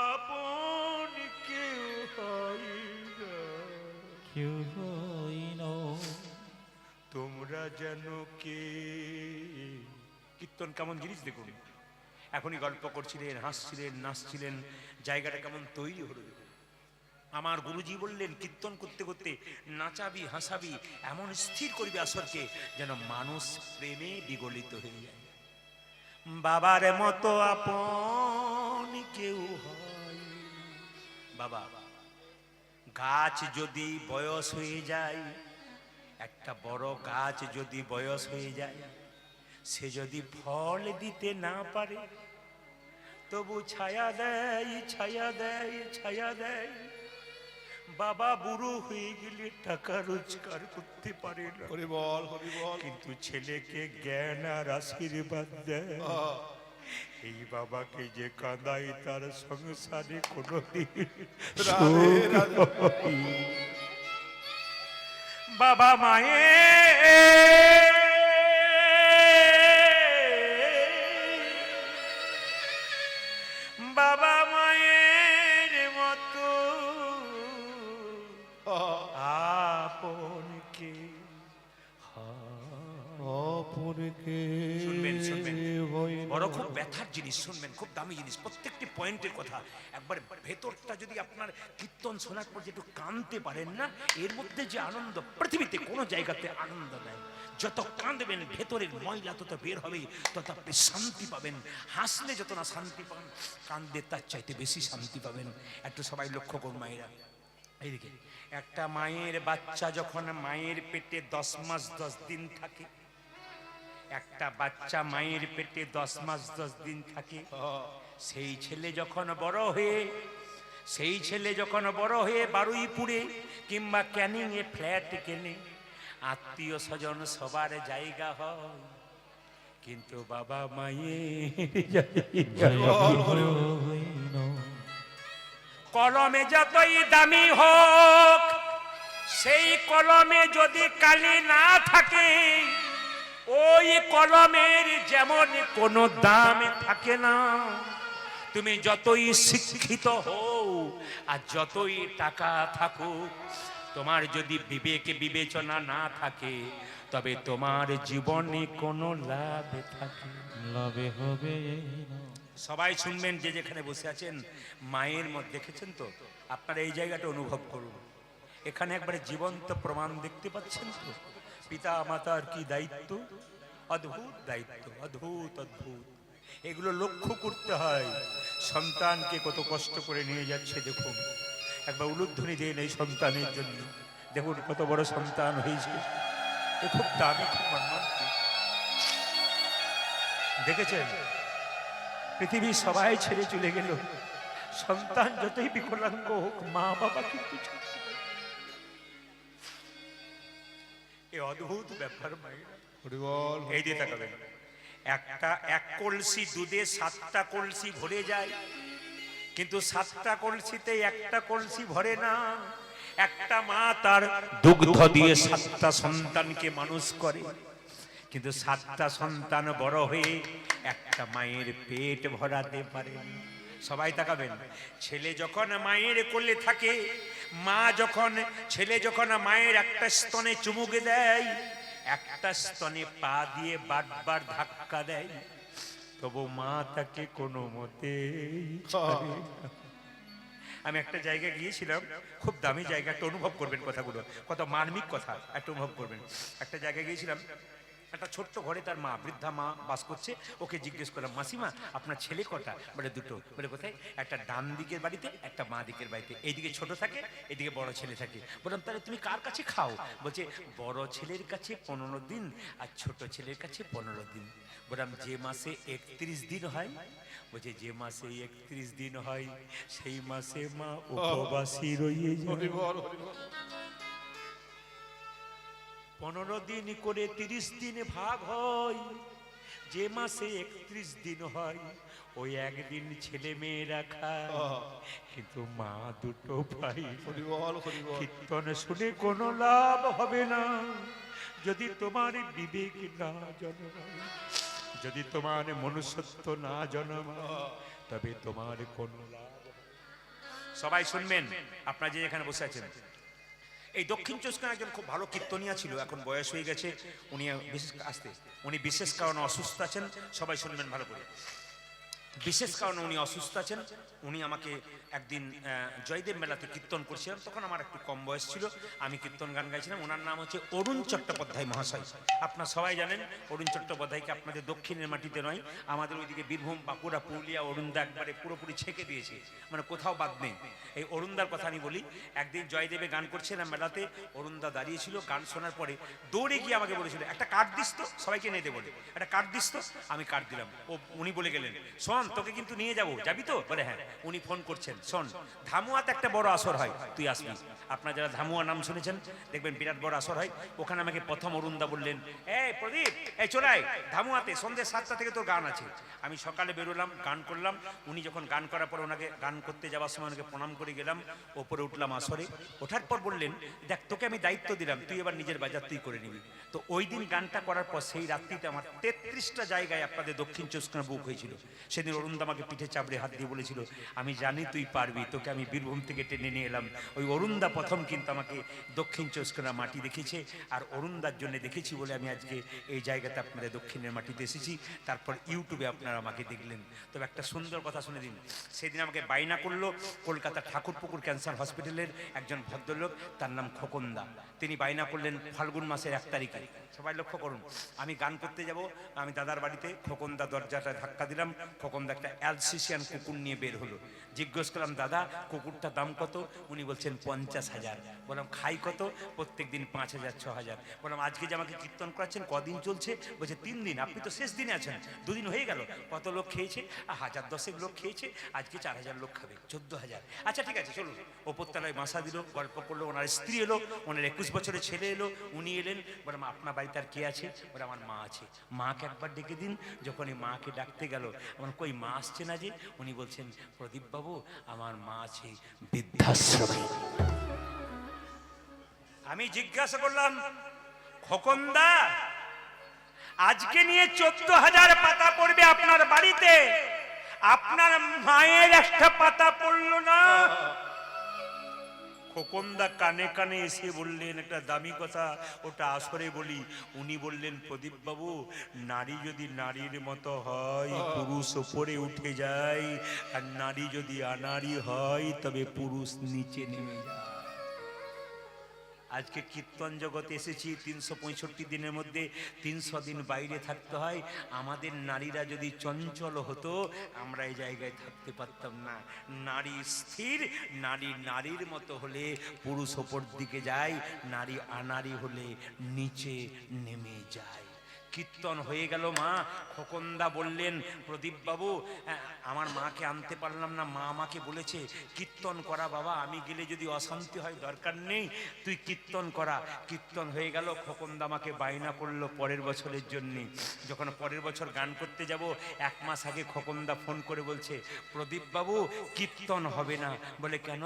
আপন কেউ হয় না কেউ হই না তোমরা যেন কে কীর্তন কেমন জিনিস দেখুন এখনই গল্প করছিলেন হাসছিলেন নাচছিলেন জায়গাটা কেমন তৈরি হলো আমার গুরুজি বললেন কীর্তন করতে করতে নাচাবি হাসাবি এমন স্থির করবি আসরকে যেন মানুষ প্রেমে বিগলিত হয়ে যায় বাবার মতো আপন কেউ হয় বাবা গাছ যদি বয়স হয়ে যায় একটা বড় গাছ যদি বয়স হয়ে যায় সে যদি ফল দিতে না পারে তবু ছায়া দেয়, ছায়া দেয়, ছায়া দেয়। বাবা বুড়ো হয়ে গেলে টাকা রোজগার করতে পারে না, হরি বল, হরি বল। কিন্তু ছেলেকে জ্ঞান আর আশীর্বাদ দেয়। এই বাবাকে যে কাঁদায় তার সংসারে কোনোদিন রাধে, রাধে। বাবা মায়ের বাবা মায়ের মতো আপনকে অপরকে শুনবেন, শুনবেন। হই না। বড় খুব ব্যথার জিনিস, শুনবেন, খুব দামি জিনিস, প্রত্যেকটি পয়েন্টের কথা একবার ভেতরটা যদি আপনার কীর্তন শোনার পর যেটু কাঁদতে পারেন না, এর মধ্যে যে আনন্দ পৃথিবীতে কোনো জায়গাতে আনন্দ নেই। যত কাঁদবেন ভেতরের ময়লা তত বের হবে, তত আপনি শান্তি পাবেন। হাসলে যত না শান্তি পান, কাঁদলে তার চাইতে বেশি শান্তি পাবেন। একটু সবাই লক্ষ্য করুন মায়েরা, এইদিকে। একটা মায়ের বাচ্চা যখন মায়ের পেটে 10 মাস 10 দিন থাকে, একটা বাচ্চা মায়ের পেটে 10 মাস 10 দিন থাকে, সেই ছেলে যখন বড় হয়ে বারুইপুরে কিংবা ক্যানিং এ ফ্ল্যাট কেনে, আত্মীয় স্বজন সবার জায়গা হয়, কিন্তু বাবা মায়ের জায়গা হয় না। কলমে যতই দামি হোক, সেই কলমে যদি কালি না থাকে, ওই কলমের যেমন কোনো দাম থাকে না। তুমি যতই শিক্ষিত হও আর যতই টাকা থাকুক, তোমার যদি বিবেক বিবেচনা না থাকে, তবে তোমার জীবনে কোনো লাভ থাকে লাভে হবে না। সবাই শুনবেন, যে যেখানে বসে আছেন, মায়ের মধ্যে দেখেছেন তো, আপনারা এই জায়গাটা অনুভব করুন। এখানে একবারে জীবন্ত প্রমাণ দেখতে পাচ্ছেন তো, পিতা মাতার কি দায়িত্ব, অদ্ভুত দায়িত্ব, অদ্ভুত অদ্ভুত। এগুলো লক্ষ্য করতে হয়। সন্তানকে কত কষ্ট করে নিয়ে যাচ্ছে দেখুন, একবার উলুধ্বনি দেন এই সন্তানের জন্য। দেখুন কত বড় সন্তান হয়েছে, এ খুব দামি, খুব মর্মান্তিক। দেখেছেন, পৃথিবীর সবাই ছেড়ে চলে গেল, সন্তান যতই বিকলাঙ্গ হোক, মা বাবা কিন্তু ছাড়তে পারে না। এ অদ্ভুত ব্যাপার মায়েরা। হরি বল। এই দিয়ে তাকাবেন, এক কলসি দুধে 7টা কলসি ভরে যায়, কিন্তু 7টা কলসিতে একটা কলসি ভরে না। একটা মা তার দুগ্ধ দিয়ে 7টা সন্তানকে মানুষ করে, কিন্তু 7টা সন্তান বড় হয়ে একটা মায়ের পেট ভরাতে পারে। সবাই তাকাবেন, ছেলে যখন মায়ের কোলে থাকে, ছেলে যখন মায়ের একটা স্তনে চুমুকে দেয়, একটা স্তনে পা দিয়ে বারবার ধাক্কা দেয়, তবু মা তাকে কোনো মতে। আমি একটা জায়গায় গিয়েছিলাম, খুব দামি জায়গা, একটা অনুভব করবেন কথাগুলো, কত মার্মিক কথা, একটা অনুভব করবেন। একটা জায়গায় গিয়েছিলাম, একটা ছোট্ট ঘরে তার মা, বৃদ্ধা মা বাস করছে। ওকে জিজ্ঞেস করলাম, মাসিমা আপনার ছেলে কটা? বলে 2টো। বলে কোথায়? একটা ডান দিকের বাড়িতে, একটা বাঁ দিকের বাড়িতে। এইদিকে ছোট থাকে, এদিকে বড় ছেলে থাকে। বললাম তাহলে তুমি কার কাছে খাও? বলছে বড় ছেলের কাছে 15 দিন আর ছোট ছেলের কাছে 15 দিন। বললাম যে মাসে 31 দিন হয়? বলছে যে মাসে 31 দিন হয় সেই মাসে মা উপবাসী রয়ে যায়। 15 দিন করে 30 দিন ভাগ হয়, যে মাসে 31 দিন হয় ওই একদিন ছেলে মেয়েরা খায়, কিন্তু মা দুটো ভাই। কীর্তন শুনে কোনো লাভ হবে না যদি তোমার বিবেক না জন্মায়, যদি তোমার মনুষ্যত্ব না জন্মায়, তবে তোমার কোনো লাভ। সবাই শুনবেন, আপনারা যে এখানে বসে আছেন, এই দক্ষিণ চব্বিশ একজন খুব ভালো কীর্তনিয়া ছিল, এখন বয়স হয়ে গেছে। উনি বিশেষ কারণে অসুস্থ আছেন। সবাই শুনবেন ভালো করে, বিশেষ কারণে উনি অসুস্থ আছেন। উনি আমাকে একদিন জয়দেব মেলাতে কীর্তন করছিলাম, তখন আমার একটু কম বয়স ছিল, আমি কীর্তন গান গাইছিলাম। ওনার নাম হচ্ছে অরুণ চট্টোপাধ্যায় মহাশয়। আপনারা সবাই জানেন অরুণ চট্টোপাধ্যায়কে, আপনাদের দক্ষিণের মাটিতে নয়, আমাদের ওইদিকে বীরভূম, বাঁকুড়া, পুরুলিয়া অরুণদা একবারে পুরোপুরি ছেঁকে দিয়েছে, মানে কোথাও বাদ নেই। এই অরুণদার কথা আমি বলি, একদিন জয়দেবে গান করছিলাম মেলাতে, অরুণদা দাঁড়িয়েছিল, গান শোনার পরে দৌড়ে গিয়ে আমাকে বলেছিল একটা কার্ড দিস তো, সবাইকে নিয়ে দেবো, একটা কার্ড দিস তো। আমি কার্ড দিলাম, উনি বলে গেলেন, শোন তোকে কিন্তু নিয়ে যাবো, যাবি তো? বলে হ্যাঁ। উনি ফোন করছেন, শোন ধামুয়াতে একটা বড় আসর হয়, তুই আসবি। আপনারা যারা ধামুয়া নাম শুনেছেন দেখবেন বিরাট বড় আসর হয়, ওখানে আমাকে প্রথম অরুণদা বললেন, এই প্রদীপ, এই চোরাই ধামুয়াতে সন্ধ্যে 7টা থেকে তোর গান আছে। আমি সকালে বেরোলাম, গান করলাম। উনি যখন গান করার পর ওনাকে গান করতে যাওয়ার সময় ওনাকে প্রণাম করে গেলাম, ওপরে উঠলাম আসরে। ওঠার পর বললেন, দেখ তোকে আমি দায়িত্ব দিলাম, তুই এবার নিজের বাজার তুই করে নিবি। তো ওই দিন গানটা করার পর সেই রাত্রিতে আমার 33টা জায়গায় আপনাদের দক্ষিণ চব্বিশ পরগনা বুক হয়েছিল। সেদিন অরুণদা আমাকে পিঠে চাপড়ে হাত দিয়ে বলেছিল, আমি জানি তুই পারবি, তোকে আমি বীরভূম থেকে টেনে নিয়ে এলাম। ওই অরুণদা প্রথম কিন্তু আমাকে দক্ষিণ চব্বিশ পরগনা মাটি দেখেছে, আর অরুণদার জন্য দেখেছি বলে আমি আজকে এই জায়গাতে আপনাদের দক্ষিণের মাটিতে এসেছি। তারপর ইউটিউবে আপনারা আমাকে দেখলেন। তবে একটা সুন্দর কথা শুনে দিন, সেদিন আমাকে বায়না করলো কলকাতা ঠাকুরপুকুর ক্যান্সার হসপিটালের একজন ভদ্রলোক, তার নাম খোকনদা। তিনি বায়না করলেন ফাল্গুন মাসের 1 তারিখে, সবাই লক্ষ্য করুন, আমি গান করতে যাব, আমি দাদার বাড়িতে, খোকনদা দরজাটা ধাক্কা দিলাম, খোকনদা একটা অ্যালসিসিয়ান কুকুর নিয়ে বের হলো। জিজ্ঞেস করলাম, দাদা কুকুরটার দাম কত? উনি বলছেন 50,000। বললাম খাই কত? প্রত্যেক দিন 5,000 6,000। বললাম আজকে যে আমাকে কীর্তন করাচ্ছেন কদিন চলছে? বলছে 3 দিন। আপনি তো শেষ দিনে আছেন, 2 দিন হয়ে গেল। কত লোক খেয়েছে? 1010 লোক খেয়েছে, আজকে 4,000 লোক খাবে, 14,000। আচ্ছা ঠিক আছে চলুন। ওপরতলায় বাসা দিল, গল্প করলো, ওনার স্ত্রী এলো, ওনার 21 বছরের ছেলে এলো, উনি এলেন। বললাম আপনার বাড়িতে আর কে আছে? বলে আমার মা আছে। মাকে একবার ডেকে দিন। যখন এই মাকে ডাকতে গেল, আমার কই মা আসছে না যে? উনি বলছেন, প্রদীপ বাবু আমার মা আছে বৃদ্ধাশ্রমে। আমি জিজ্ঞাসা করলাম, খোকনদা আজকে নিয়ে 14,000 পাতা পড়বে আপনার বাড়িতে, আপনার মায়ের একটা পাতা পড়লো না? খোকনদা কানে কানে এসে বললেন একটা দামি কথা, ওটা আসরে বলি। উনি বললেন, প্রদীপ বাবু নারী যদি নারীর মতো হয় পুরুষ ওপরে উঠে যায়, আর নারী যদি আনারী হয় তবে পুরুষ নিচে নেমে যায়। আজকে কীর্তন জগতে এসেছি, 365 দিনের মধ্যে 300 দিন বাইরে থাকতে হয়। আমাদের নারীরা যদি চঞ্চল হতো, আমরা এই জায়গায় থাকতে পারতাম না। নারী স্থির, নারী নারীর মতো হলে পুরুষ ওপর দিকে যায়, নারী আনারী হলে নিচে নেমে যায়। কীর্তন হয়ে গেল। মা খোকনদা বললেন, প্রদীপ বাবু আমার মাকে আনতে পারলাম না, মা আমাকে বলেছে কীর্তন করা বাবা, আমি গেলে যদি অশান্তি হয় দরকার নেই, তুই কীর্তন করা। কীর্তন হয়ে গেল। খোকনদা আমাকে বায়না করলো পরের বছরের জন্যে। যখন পরের বছর গান করতে যাব, 1 মাস আগে খোকনদা ফোন করে বলছে, প্রদীপ বাবু কীর্তন হবে না। বলে কেন?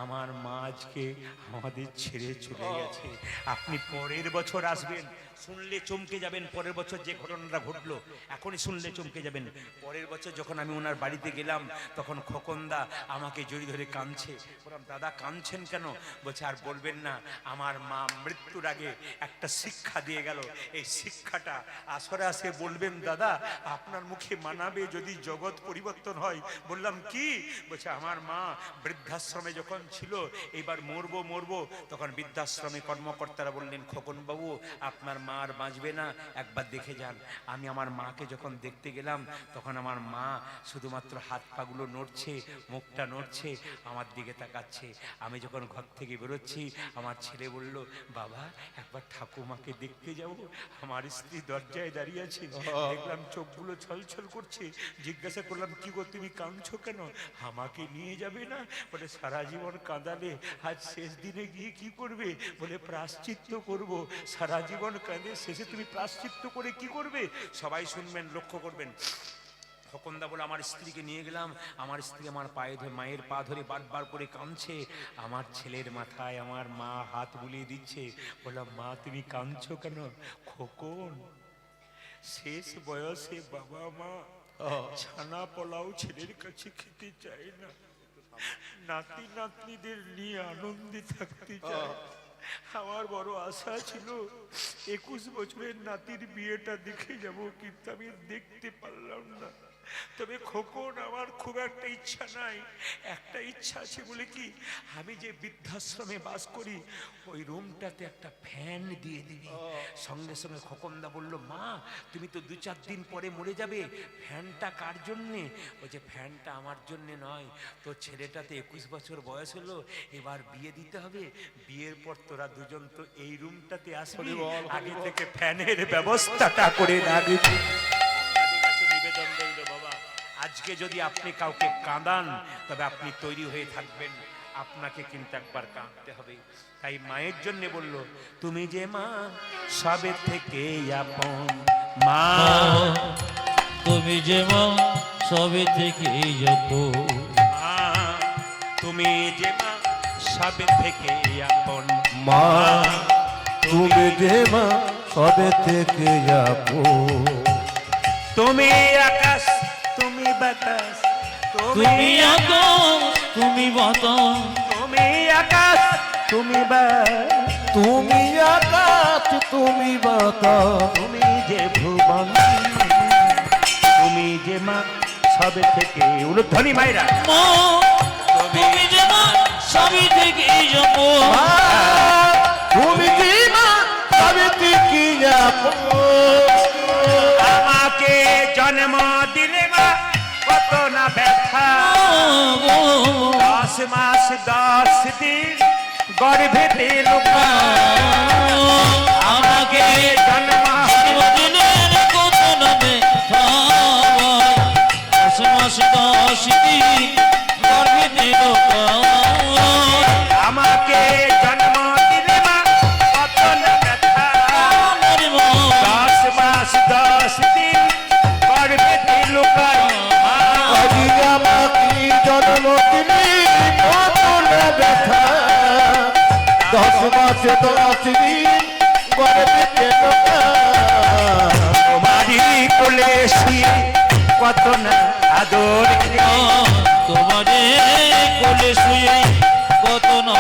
আমার মা আজকে আমাদের ছেড়ে চলে গেছে, আপনি পরের বছর আসবেন। শুনলে চমকে যাবেন, পরের বছর যে ঘটনাটা ঘটলো এখনই শুনলে চমকে যাবেন। পরের বছর যখন আমি ওনার বাড়িতে গেলাম, তখন খোকনদা আমাকে জড়িয়ে ধরে কাঁদছে। বললাম দাদা কাঁদছেন কেন? বলছে আর বলবেন না, আমার মা মৃত্যুর আগে একটা শিক্ষা দিয়ে গেল, এই শিক্ষাটা আসরে আসে বলবেন দাদা, আপনার মুখে মানাবে যদি জগৎ পরিবর্তন হয়। বললাম কি? বলছে আমার মা বৃদ্ধাশ্রমে যখন ছিল, এবার মরবো, তখন বৃদ্ধাশ্রমে কর্মকর্তারা বললেন, খোকন বাবু আপনার মা আর বাঁচবে না, একবার দেখে যান। আমি আমার মাকে যখন দেখতে গেলাম, তখন আমার মা শুধুমাত্র হাত পাগুলো নড়ছে, মুখটা নড়ছে, আমার দিকে তাকাচ্ছে। আমি যখন ঘর থেকে বেরোচ্ছি, আমার ছেলে বলল, বাবা একবার ঠাকুমাকে দেখতে যাব। আমার স্ত্রী দরজায় দাঁড়িয়ে আছে, দেখলাম চোখগুলো ছলছল করছে। জিজ্ঞাসা করলাম, কি গো তুমি কাঁদছো কেন? আমাকে নিয়ে যাবে না? বলে সারা জীবন কাঁদালে, আজ শেষ দিনে গিয়ে কি করবে? বলে প্রায়শ্চিত্ত করব। সারা জীবন কাঁদে, শেষে তুমি প্রায়শ্চিত্ত করে কি করবে? সবাই শুনবেন, লক্ষ্য করবেন। খোকনদা বলে আমার স্ত্রীকে নিয়ে গেলাম, আমার স্ত্রী আমার পায়ে ধরে, মায়ের পা ধরে বারবার করে কাঁদছে। আমার ছেলের মাথায় আমার মা হাত বুলিয়ে দিচ্ছে। বললাম মা তুমি কাঁদছো কেন? খোকন শেষ বয়সে বাবা মা ছানা পোলাও ছেলের কাছে খেতে চায় না, নাতি নাতনিদের নিয়ে আনন্দে থাকতে চায়। আমার বড় আশা ছিল 21 বছরের নাতির বিয়েটা দেখে যাব, কিন্তু আমি দেখতে পারলাম না। তবে খোকন, আমার খুব একটা ইচ্ছা নাই, একটা ইচ্ছা আছে বলে কি, আমি যে বৃদ্ধাশ্রমে বাস করি ওই রুমটাতে একটা ফ্যান দিয়ে দিবি। সঙ্গে সঙ্গে খোকনদা বলল, মা তুমি তো 2-4 দিন পরে মরে যাবে, ফ্যানটা কার জন্যে? ওই যে ফ্যানটা আমার জন্যে নয়, তোর ছেলেটাতে 21 বছর বয়স হলো, এবার বিয়ে দিতে হবে, বিয়ের পর তোরা দুজন তো এই রুমটাতে আসবি, আগে থেকে ফ্যানের ব্যবস্থাটা করে রাখবি। নিবেদন রইল বাবা, আজকে যদি আপনি কাউকে কাঁদান তবে আপনি তৈরি হয়ে থাকবেন, আপনাকে কিন্তু একবার কাঁদতে হবে। তাই মায়ের জন্য বলল, তুমি যে মা সবে থেকে আপন মা, তুমি যে মা সবে থেকে যত, মা তুমি যে মা সবে থেকে আপন মা তুমি যে মা সবে থেকে যাবো, তুমি আকাশ তুমি বাতাস, তুমি আকাশ তুমি বাতাস, তুমি আকাশ তুমি তুমি আকাশ তুমি বাতাস, তুমি যে ভুবন, তুমি যে মা সবে থেকে উলুধ্বনি মায়েরা, মা তুমি যে মা সবে থেকে যত, মা তুমি যে মা সবে থেকে যাবো, আমাকে জন্ম দিলে মা কত না ব্যথা, 10 মাস 10 দিন গর্ভেতে লুকা, আমাকে জন্ম জন্মদিনের কত না ব্যথা, 10 মাস 10 দিন গর্ভে লোকা, আমাকে জন্ম দিলে মা কত না ব্যথা, আমার মা 10 মাস 10 দিন গর্ভেতে লুকায় মা, আজি আমাকে জন্ম দিলি কত না ব্যথা, 10 মাসে 10 দিন গর্ভে লোকা, তোমারই কোলে শুয়ে কত না আদর খেয়ে, তোমারে কোলে শুয়ে কত না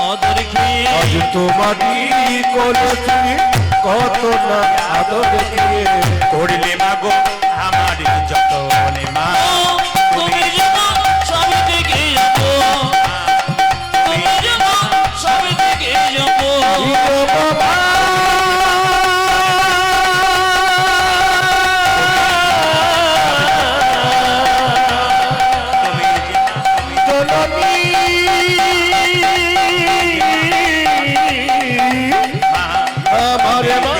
আদর খেয়ে, আজ তোমারই কলসি কত না আদর দিয়ে, করলে মাগো আমার যতনে মা, তুমি যে মা সবে থেকে যাবো, তুমি যে মা সবে থেকে যাবো, ও বাবা তুমি যে মা, তুমি জননী মা, আমার মা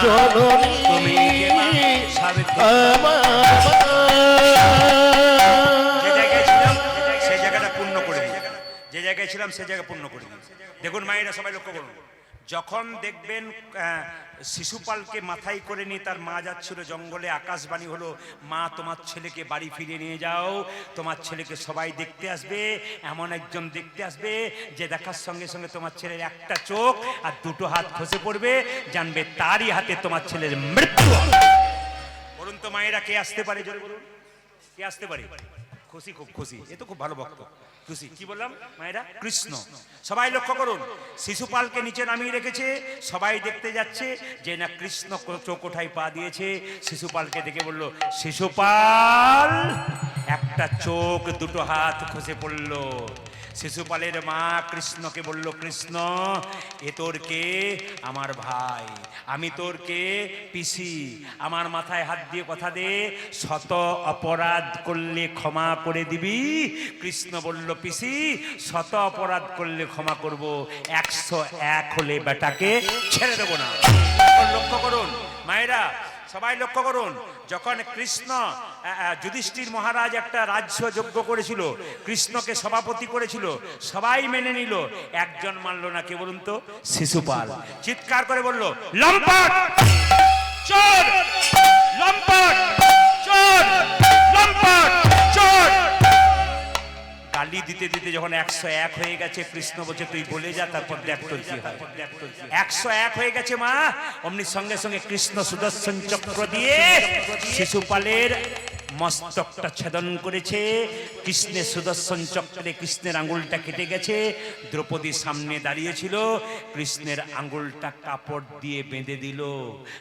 জননী তুমি যে মা সাবিত্রী। আমার যে জায়গায় ছিলাম সেই জায়গাটা পূর্ণ করে দিই, যে জায়গায় ছিলাম সেই জায়গা পূর্ণ করে দিই। দেখুন মায়েরা সবাই লক্ষ্য করুন, যখন দেখবেন শিশুপালকে মাথায় করে নিয়ে তার মা যাচ্ছিল জঙ্গলে, আকাশবাণী হলো, মা তোমার ছেলেকে বাড়ি ফিরিয়ে নিয়ে যাও, তোমার ছেলেকে সবাই দেখতে আসবে, এমন একজন দেখতে আসবে যে দেখার সঙ্গে সঙ্গে তোমার ছেলের একটা চোখ আর 2টো হাত খসে পড়বে, জানবে তারই হাতে তোমার ছেলের মৃত্যু হবে। বলুন তো মায়েরা কে আসতে পারে, জোরে বলুন কে আসতে পারে? খুশি, খুব খুশি, এ তো খুব ভালো ভক্ত, খুশি। কি বললাম মায়েরা? কৃষ্ণ। সবাই লক্ষ্য করুন, শিশুপালকে নিচে নামিয়ে রেখেছে, সবাই দেখতে যাচ্ছে যে না কৃষ্ণ চৌকোঠায় পা দিয়েছে। শিশুপালকে দেখে বলল, শিশুপাল, একটা চোখ 2টো হাত খসে পড়ল। শিশুপালের মা কৃষ্ণকে বলল, কৃষ্ণ এ তোর কে? আমার ভাই। আমি তোর কে? পিসি। আমার মাথায় হাত দিয়ে কথা দে, শত অপরাধ করলে ক্ষমা করে দিবি? কৃষ্ণ বলল, পিসি শত অপরাধ করলে ক্ষমা করব, 101 হলে বেটাকে ছেড়ে দেব না। লক্ষ্য করুন মায়েরা, সবাই লক্ষ্য করুন, যখন কৃষ্ণ যুধিষ্ঠির মহারাজ একটা রাজ্য যজ্ঞ করেছিল, কৃষ্ণকে সভাপতি করেছিল, সবাই মেনে নিল, একজন মানল না। কে বলুন তো? শিশুপাল। চিৎকার করে বলল, লম্পট চোর, লম্পট চোর, লম্পট চোর। গালি দিতে দিতে যখন 101 হয়ে গেছে, কৃষ্ণ বলছে তুই বলে যা, তারপর দেখ তোর কি হয়। 101 হয়ে গেছে মা, অমনি সঙ্গে সঙ্গে কৃষ্ণ সুদর্শন চক্র দিয়ে শিশুপালের মস্তকটা ছেদন করেছে, কৃষ্ণের সুদর্শন চক্রে কৃষ্ণের আঙ্গুলটা কেটে গেছে। দ্রৌপদী সামনে দাঁড়িয়েছিল, কৃষ্ণের আঙ্গুলটা কাপড় দিয়ে বেঁধে দিল।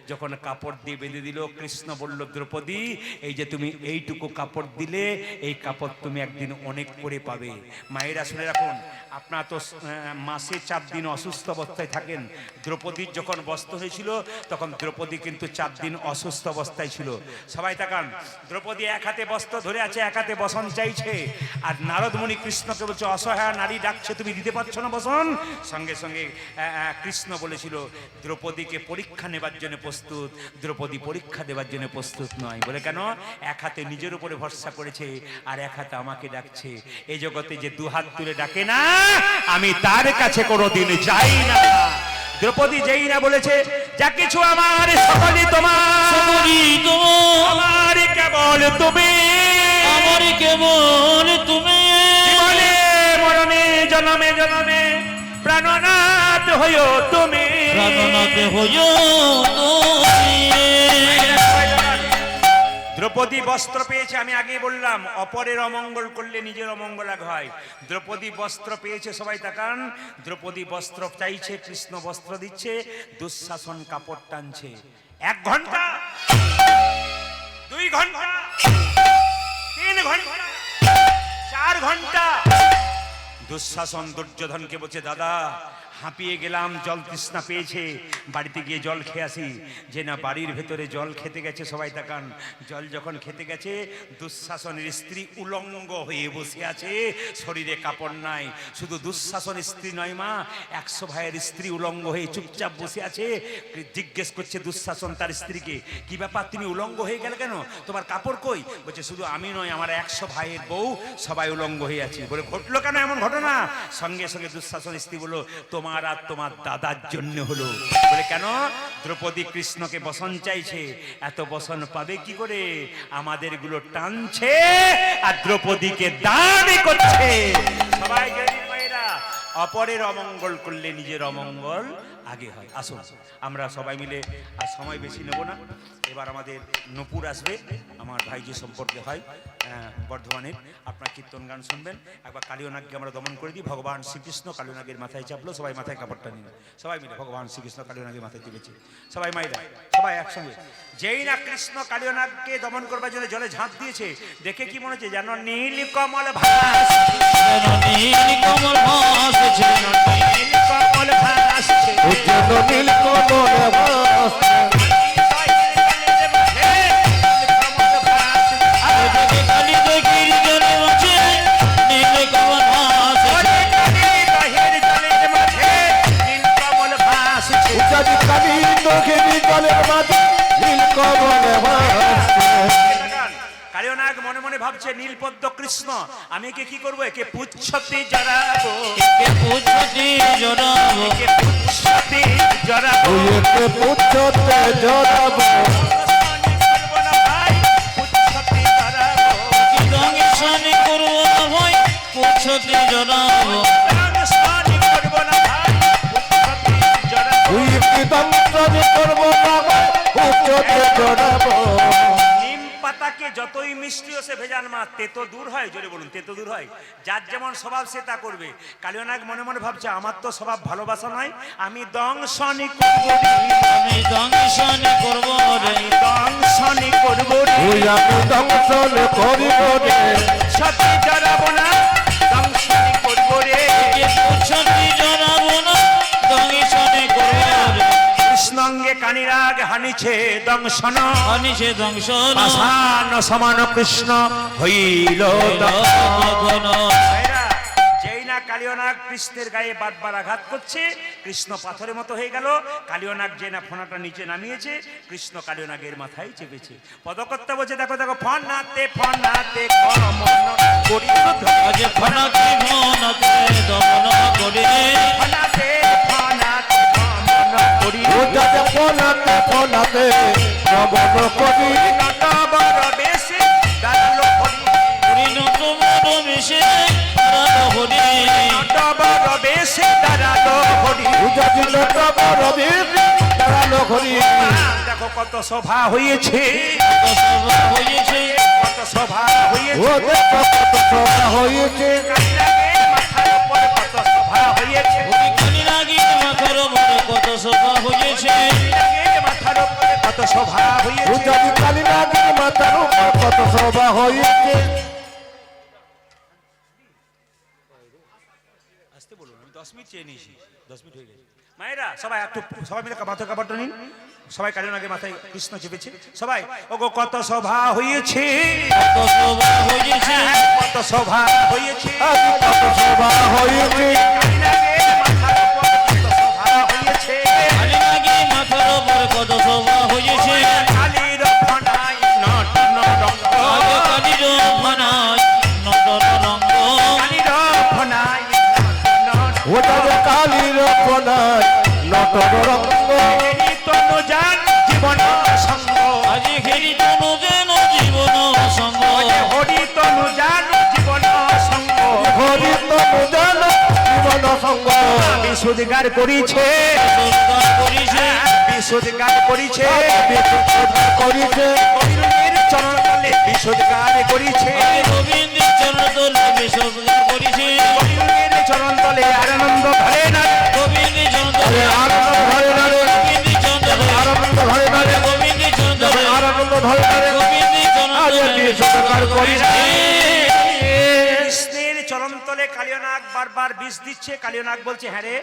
যখন কাপড় দিয়ে বেঁধে দিল, কৃষ্ণ বলল, দ্রৌপদী, এই যে তুমি এইটুকু কাপড় দিলে, এই কাপড় তুমি একদিন অনেক করে পাবে। মায়েরা শুনে রাখুন, আপনার তো মাসে 4 দিন অসুস্থ অবস্থায় থাকেন। দ্রৌপদীর যখন বস্ত্র হয়েছিল, তখন দ্রৌপদী কিন্তু 4 দিন অসুস্থ অবস্থায় ছিল। সবাই তাকান, দ্রৌপদী এক হাতে বস্ত্র ধরে আছে, এক হাতে বসন চাইছে। আর নারদ মুনি কৃষ্ণকে বলছে, অসহায় নারী ডাকছে, তুমি দিতে পারছো না বসন। সঙ্গে সঙ্গে কৃষ্ণ বলেছিল, দ্রৌপদীকে পরীক্ষা নেবার জন্য প্রস্তুত, দ্রৌপদী পরীক্ষা দেবার জন্য প্রস্তুত নয়। বলে কেন? এক হাতে নিজের উপরে ভরসা করেছে, আর এক হাতে আমাকে ডাকছে। এই জগতে যে 2 হাত তুলে ডাকে না, আমি তার কাছে কোনোদিন যাই না। দ্রৌপদী যেই না বলেছে, যা কিছু আমার সকলই তোমার, সকলই তোমার, আমার কেবল তুমি, আমার কেবল তুমি। জীবনে মরণে জনমে জনমে প্রাণনাথ হইও তুমি, প্রাণনাথ হইও তুমি। দ্রৌপদী বস্ত্র পেয়েছে, আমি আগেই বললাম, অপরের অমঙ্গল করলে নিজের অমঙ্গল হয়। দ্রৌপদী বস্ত্র পেয়েছে, সবাই তাকান। দ্রৌপদী বস্ত্র চাইছে, কৃষ্ণ বস্ত্র দিচ্ছে, দুঃশাসন কাপড় টানছে। 1 ঘন্টা, 2 ঘন্টা, 3 ঘন্টা, 4 ঘন্টা। দুঃশাসন দুর্যোধনকে বলছে, দাদা হাঁপিয়ে গেলাম, জল তৃষ্ণা পেয়েছে, বাড়িতে গিয়ে জল খেয়ে আসি। যে না বাড়ির ভেতরে জল খেতে গেছে, সবাই তাকান। জল যখন খেতে গেছে, দুঃশাসনের স্ত্রী উলঙ্গ হয়ে বসে আছে, শরীরে কাপড় নাই। শুধু দুঃশাসন স্ত্রী নয় মা, 100 ভাইয়ের স্ত্রী উলঙ্গ হয়ে চুপচাপ বসে আছে। জিজ্ঞেস করছে দুঃশাসন তার স্ত্রীকে, কি ব্যাপার, তুমি উলঙ্গ হয়ে গেলে কেন, তোমার কাপড় কই? বলছে, শুধু আমি নয়, আমার 100 ভাইয়ের বউ সবাই উলঙ্গ হয়ে আছে। বলে, ঘটলো কেন এমন ঘটনা? সঙ্গে সঙ্গে দুঃশাসন স্ত্রী বলল, তোমার আর তোমার দাদার জন্য হলো। বলে, কেন? দ্রৌপদী কৃষ্ণকে বসন চাইছে, এত বসন পাবে কি করে? আমাদের গুলো টানছে আর দ্রৌপদীকে দাবি করছে। সবাই গরিব ভাইরা, অপরের অমঙ্গল করলে নিজের অমঙ্গল আগে হয়। আসুন আমরা সবাই মিলে, আর সময় বেশি নেব না, এবার আমাদের নূপুর আসবে, আমার ভাই যে সম্পর্কে হয় বর্ধমানের। আপনার কীর্তন গান শুনবেন। একবার কালিয়নাগকে আমরা দমন করে দিই। ভগবান শ্রীকৃষ্ণ কালিয়নাগের মাথায় চাপলো, সবাই মাথায় কাপড়টা নিন, সবাই মিলে ভগবান শ্রীকৃষ্ণ কালিয়নাগের মাথায় চেপেছে। সবাই মাইরা, সবাই একসঙ্গে। যেই না কৃষ্ণ কালিয়নাগকে দমন করবার জন্য জলে ঝাঁপ দিয়েছে, দেখে কি মনে হচ্ছে যেন নীল কমল ভাসছে, নীল কমল ভাসছে, নীল কমল ভাসছে, উজ্জ্বল নীল কমল ভাসছে। কালী দগির জলে আছে, নীল কমল ভাসছে, উজ্জ্বল কালী দগির জলের মাঝে নীল কমল ভাসছে। কালিয়নাগ মনে মনে ভাবছে, নীলপদ্ম কৃষ্ণ, আমি একে কি করবো? একে পুচ্ছতে জড়াবো, কে পুচ্ছতে জড়াবো, একে পুচ্ছতে জড়াবো, তুইকে পুচ্ছতে জড়াবো, করবো না ভাই, পুচ্ছতে জড়াবো, কি দংশনে করবো না ভাই, পুচ্ছতে জড়াবো, স্নানি করবো না ভাই, পুচ্ছতে জড়াবো। তুই কি দংশন করবো না পুচ্ছতে জড়াবো। নিম পাতাকে যতই মিষ্টি সে ভেজাল মাছ, তেতো দূর হয়, জোরে বলুন, তেতো দূর হয়। যার যেমন স্বভাব সে তা করবে। কালিয়নাগ মনে মনে ভাবছে, আমার তো স্বভাব ভালোবাসা নয়, আমি দংশনি করবো রে, আমি দংশনে করবো রে, আমি দংশনি করবো রে, তুই আমি দংশন করিব রে, সত্যি জড়াবো না, দংশনি করবো রে। কে পুচ্ছতে জড়াবো না, দংশনে করবো রে, কৃষ্ণাঙ্গে কানিরাগ হানিছে দংশন, অনিষে দংশন পাষাণ সমান কৃষ্ণ হইল দহন। ভাইরা, যেই না কালিয়নাগ কৃষ্ণের গায়ে বারবার আঘাত করছে, কৃষ্ণ পাথরের মতো হয়ে গেল। কালিয়নাগ যে না ফোনাটা নিচে নামিয়েছে, কৃষ্ণ কালিয়নাগের মাথায় চেপেছে। পদকর্তা বলছে, দেখো দেখো, ফনাতে ফনাতে কমন করি, আজ ফনাতে ফনাতে দমন করে, ফনাতে ফনাতে কমন করি, উজ্জ্বল ফোনাতে ফোনাতে নবন করি, নটবর বেশে দাঁড়ালো হরি, পরিণত মন মিশে রাধ হরি, নটবর বেশে দাঁড়ালো হরি। উজ্জ্বল রবির দাঁড়ালো ঘড়ি, দেখো কত শোভা হয়েছে, কত সভা হয়েছে, কত শোভা হয়েছে ও দেখো কত শোভা হয়েছে কালিনাগের মাথার উপর কত শোভা হয়েছে ওই কালিনাগের মাথার উপরে কত শোভা হয়েছে কালিনাগের মাথার উপর কত শোভা হয়েছে উজানি কালিনাগের মাথার উপর কত শোভা হয়েছে আসতে বলুন আমি 10 মিনিট চেয়ে নিয়েছি 10 মিনিট হয়ে গেছে মায়েরা সবাই একটু সবাই মিলে মাথার কাপড়টা নিন সবাই কালিনাগের মাথায় কৃষ্ণ চেপেছে সবাই ওগো কত শোভা হয়েছে কত শোভা হয়েছে কত শোভা হয়েছে আজ কত শোভা হয়েছে কালিনাগের মাথার উপর কত শোভা হয়েছে কালিনাগের মাথার উপরে কত শোভা হয়েছে কালীর ফনাই নট রঙ্গ আগে কালির ভানায় নটর রঙ্গ কালীর ফনাই নট ওটারে কালির ফনায় নটর রঙ্গ তনু জান জীবন সঙ্গ আজি ঘেরি তনু যেন জীবন সঙ্গ হরি তনু জান জীবন সঙ্গ হরিত মুজান জীবন সঙ্গ বিশুদ্ধার করিছে সরকার করিছে বিশুদ্ধার করিছে করিছে কবির চরণ তলে বিশুদ্ধার করিছে আগে গোবিন্দের চরণ তলে বিসর্জন করিছে কবির চরণ তলে আনন্দ ভরে না গোবিন্দের চরণ তলে আনন্দ ধরে না রে গোবিন্দের চরণ তলে আনন্দ ধরে না রে গোবিন্দের চরণ তলে আনন্দ ধরে না রে গোবিন্দের চরণ আজ তলে বিশুদ্ধার করিছে কৃষ্ণের চরণ তলে কালিয়নাগ বারবার বিষ দিচ্ছে কালিয়নাগ বলছে হ্যাঁ রে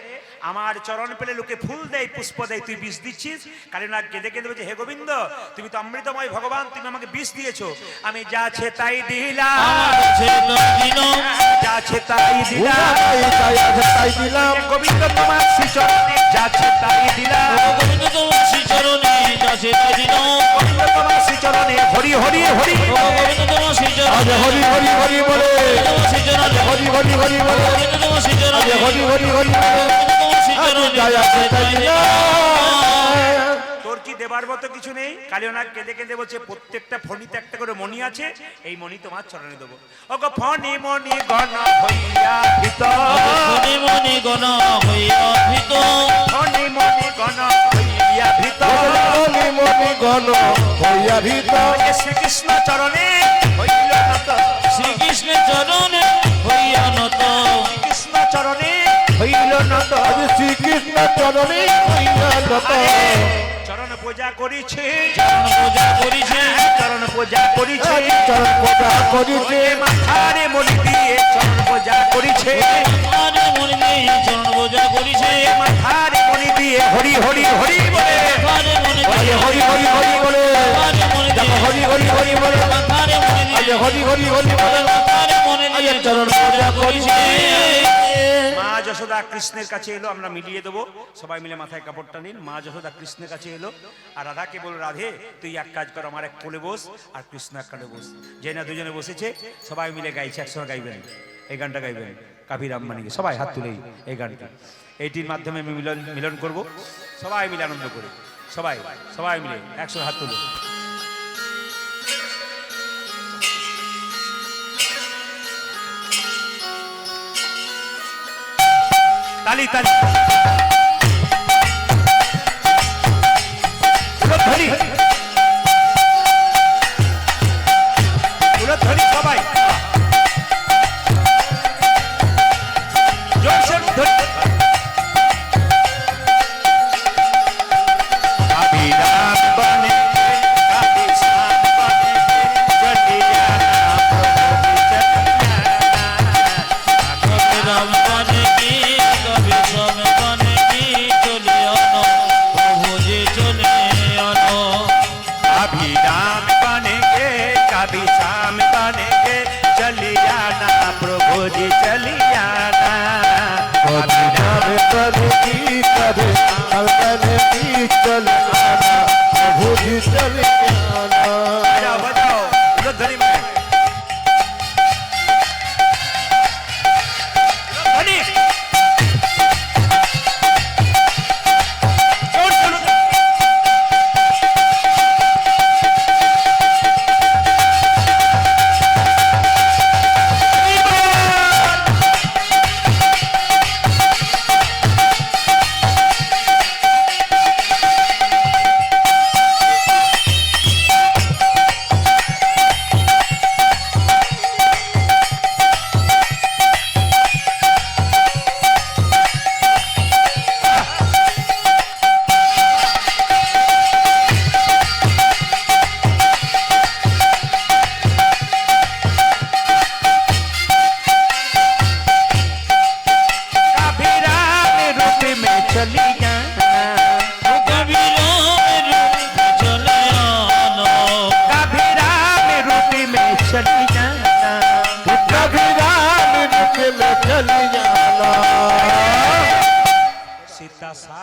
আমার চরণ পেলে লোকে ফুল দেয় পুষ্প দেয় তুই বিষ দিচ্ছিস কালিয়নাগ কেঁদে কেঁদে বলছে হে গোবিন্দ তুমি তো অমৃতময় ভগবান তুমি আমাকে বিষ দিয়েছো আমি যা আছে তাই দিলাম আমার ছেলে দিন যা আছে তাই দিলাম তাই দিলাম গোবিন্দ তোমার শ্রীচরণে যা আছে তাই দিলাম গোবিন্দ তোমার শ্রী চরণে যাচ্ছে তাই দিন গোবিন্দ তোমার শ্রীচরণে হরি হরি হরি গোবিন্দ তোমার শ্রী আজ চরণে হরি হরি হরি বলে তোমার শ্রী চরণে হরি হরি হরি বলে গোবিন্দ তোমার শ্রী আজ চরণে হরি হরি হরি বলে তোমার শ্রী আজ চরণে যাই আছে তাই দিলাম তোর কি দেবার মতো কিছু নেই কালিয়নাগ কেঁদে কেঁদে বলছে প্রত্যেকটা ফণিতে একটা করে মণি আছে এই মণি তোমার চরণে দেবো ওগো ফণি মণি গণ হইয়া ভিতর মনে মনে গণ হইয়া ভীত ফণি মণি গণ হইয়া ভিতর মনি মনি গণ হইয়া ভিতর ওই শ্রীকৃষ্ণ চরণে হইল নত শ্রীকৃষ্ণের চরণে হইয়া নত কৃষ্ণ চরণে হইল নত আজ শ্রীকৃষ্ণ চরণে হইয়া নত চরণ পূজা করিছে চরণ পূজা করিছে চরণ পূজা করিছে আজ চরণ পূজা করিছে মাথারে মণি দিয়ে চরণ পূজা করিছে আরে মনে দিয়ে চরণ পূজা করিছে মাথারে মণি দিয়ে হরি হরি হরি বলে আরে মনে আজ দিয়ে হরি হরি হরি বলে আরে মনে দিয়ে হরি হরি হরি বলে আরে মনে আজ দিয়ে হরি হরি হরি বলে আরে মনে দিয়ে চরণ পূজা করিছে মা যশোদা কৃষ্ণের কাছে এলো আমরা মিলিয়ে দেবো সবাই মিলে মাথায় কাপড়টা নিন মা যশোদা কৃষ্ণের কাছে এলো আর রাধাকে বল রাধে তুই এক কাজ কর আমার এক কোলে বস আর কৃষ্ণ এক কালে বস যে না দুজনে বসেছে সবাই মিলে গাইছে একসঙ্গে গাইবেন এই গানটা গাইবেন কাবির আম্বানিকে সবাই হাত তুলেই এই গানটা এইটির মাধ্যমে আমি মিলন করব সবাই মিলে আনন্দ করে সবাই সবাই মিলে একসঙ্গে হাত তুলে তালি তালি উলধ্বনি উলধ্বনি সবাই জোরসে উলধ্বনি আবিরাম বনে কাবি শাম বনে জটিয়া রাম বনে কি কবি সম বনে কি চলে আনো প্রভু যে চলে আনো अभिराम बनेंगे कभी शाम बनेंगे चली जाना प्रभु जी चली जाना अभिराम बने की कभी बने की चल आना प्रभु जी चले आना बजाओ बजाओ उलध्वनि में उलध्वनि जोर से उलध्वनि।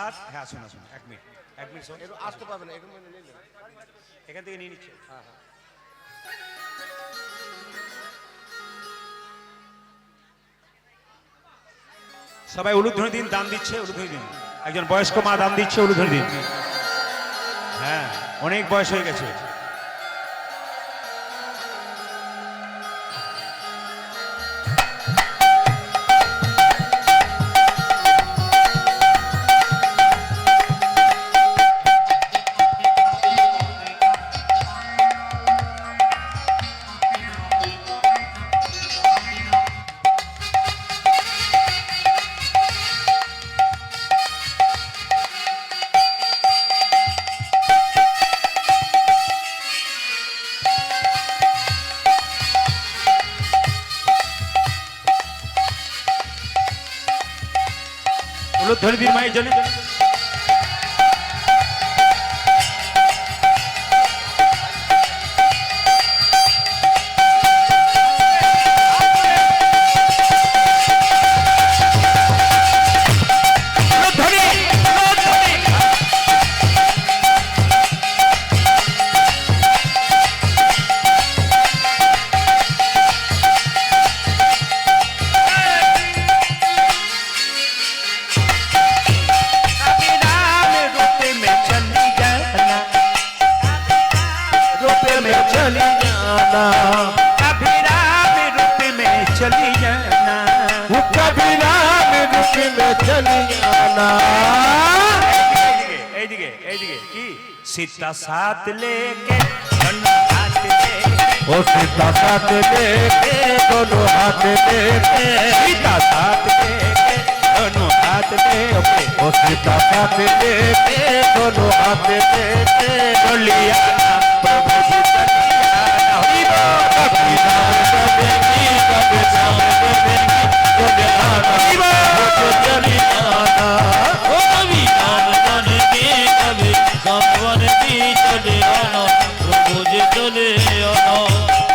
হাত, হ্যাঁ আসুন আসুন, 1 মিনিট 1 মিনিট শোন, একটু আসতে পারবে না, এখানে নিয়ে নেন। এখান থেকে নিয়ে নিচ্ছে। সবাই উলুধ্বনি দিন, দান দিচ্ছে, উলুধ্বনি দিন। একজন বয়স্ক মা দান দিচ্ছে, উলুধ্বনি দিন। হ্যাঁ, অনেক বয়স হয়ে গেছে। উলুধ্বনি দিন মায়ের জন্য। चली जाना, कभी राम रूप में चली जाना। এইদিকে এইদিকে কি सीता साथ लेके दोनों हाथ लेके, ओ सीता साथ लेके दोनों हाथ लेके, सीता साथ लेके दोनों हाथ लेके, ओ सीता साथ लेके दोनों हाथ लेके,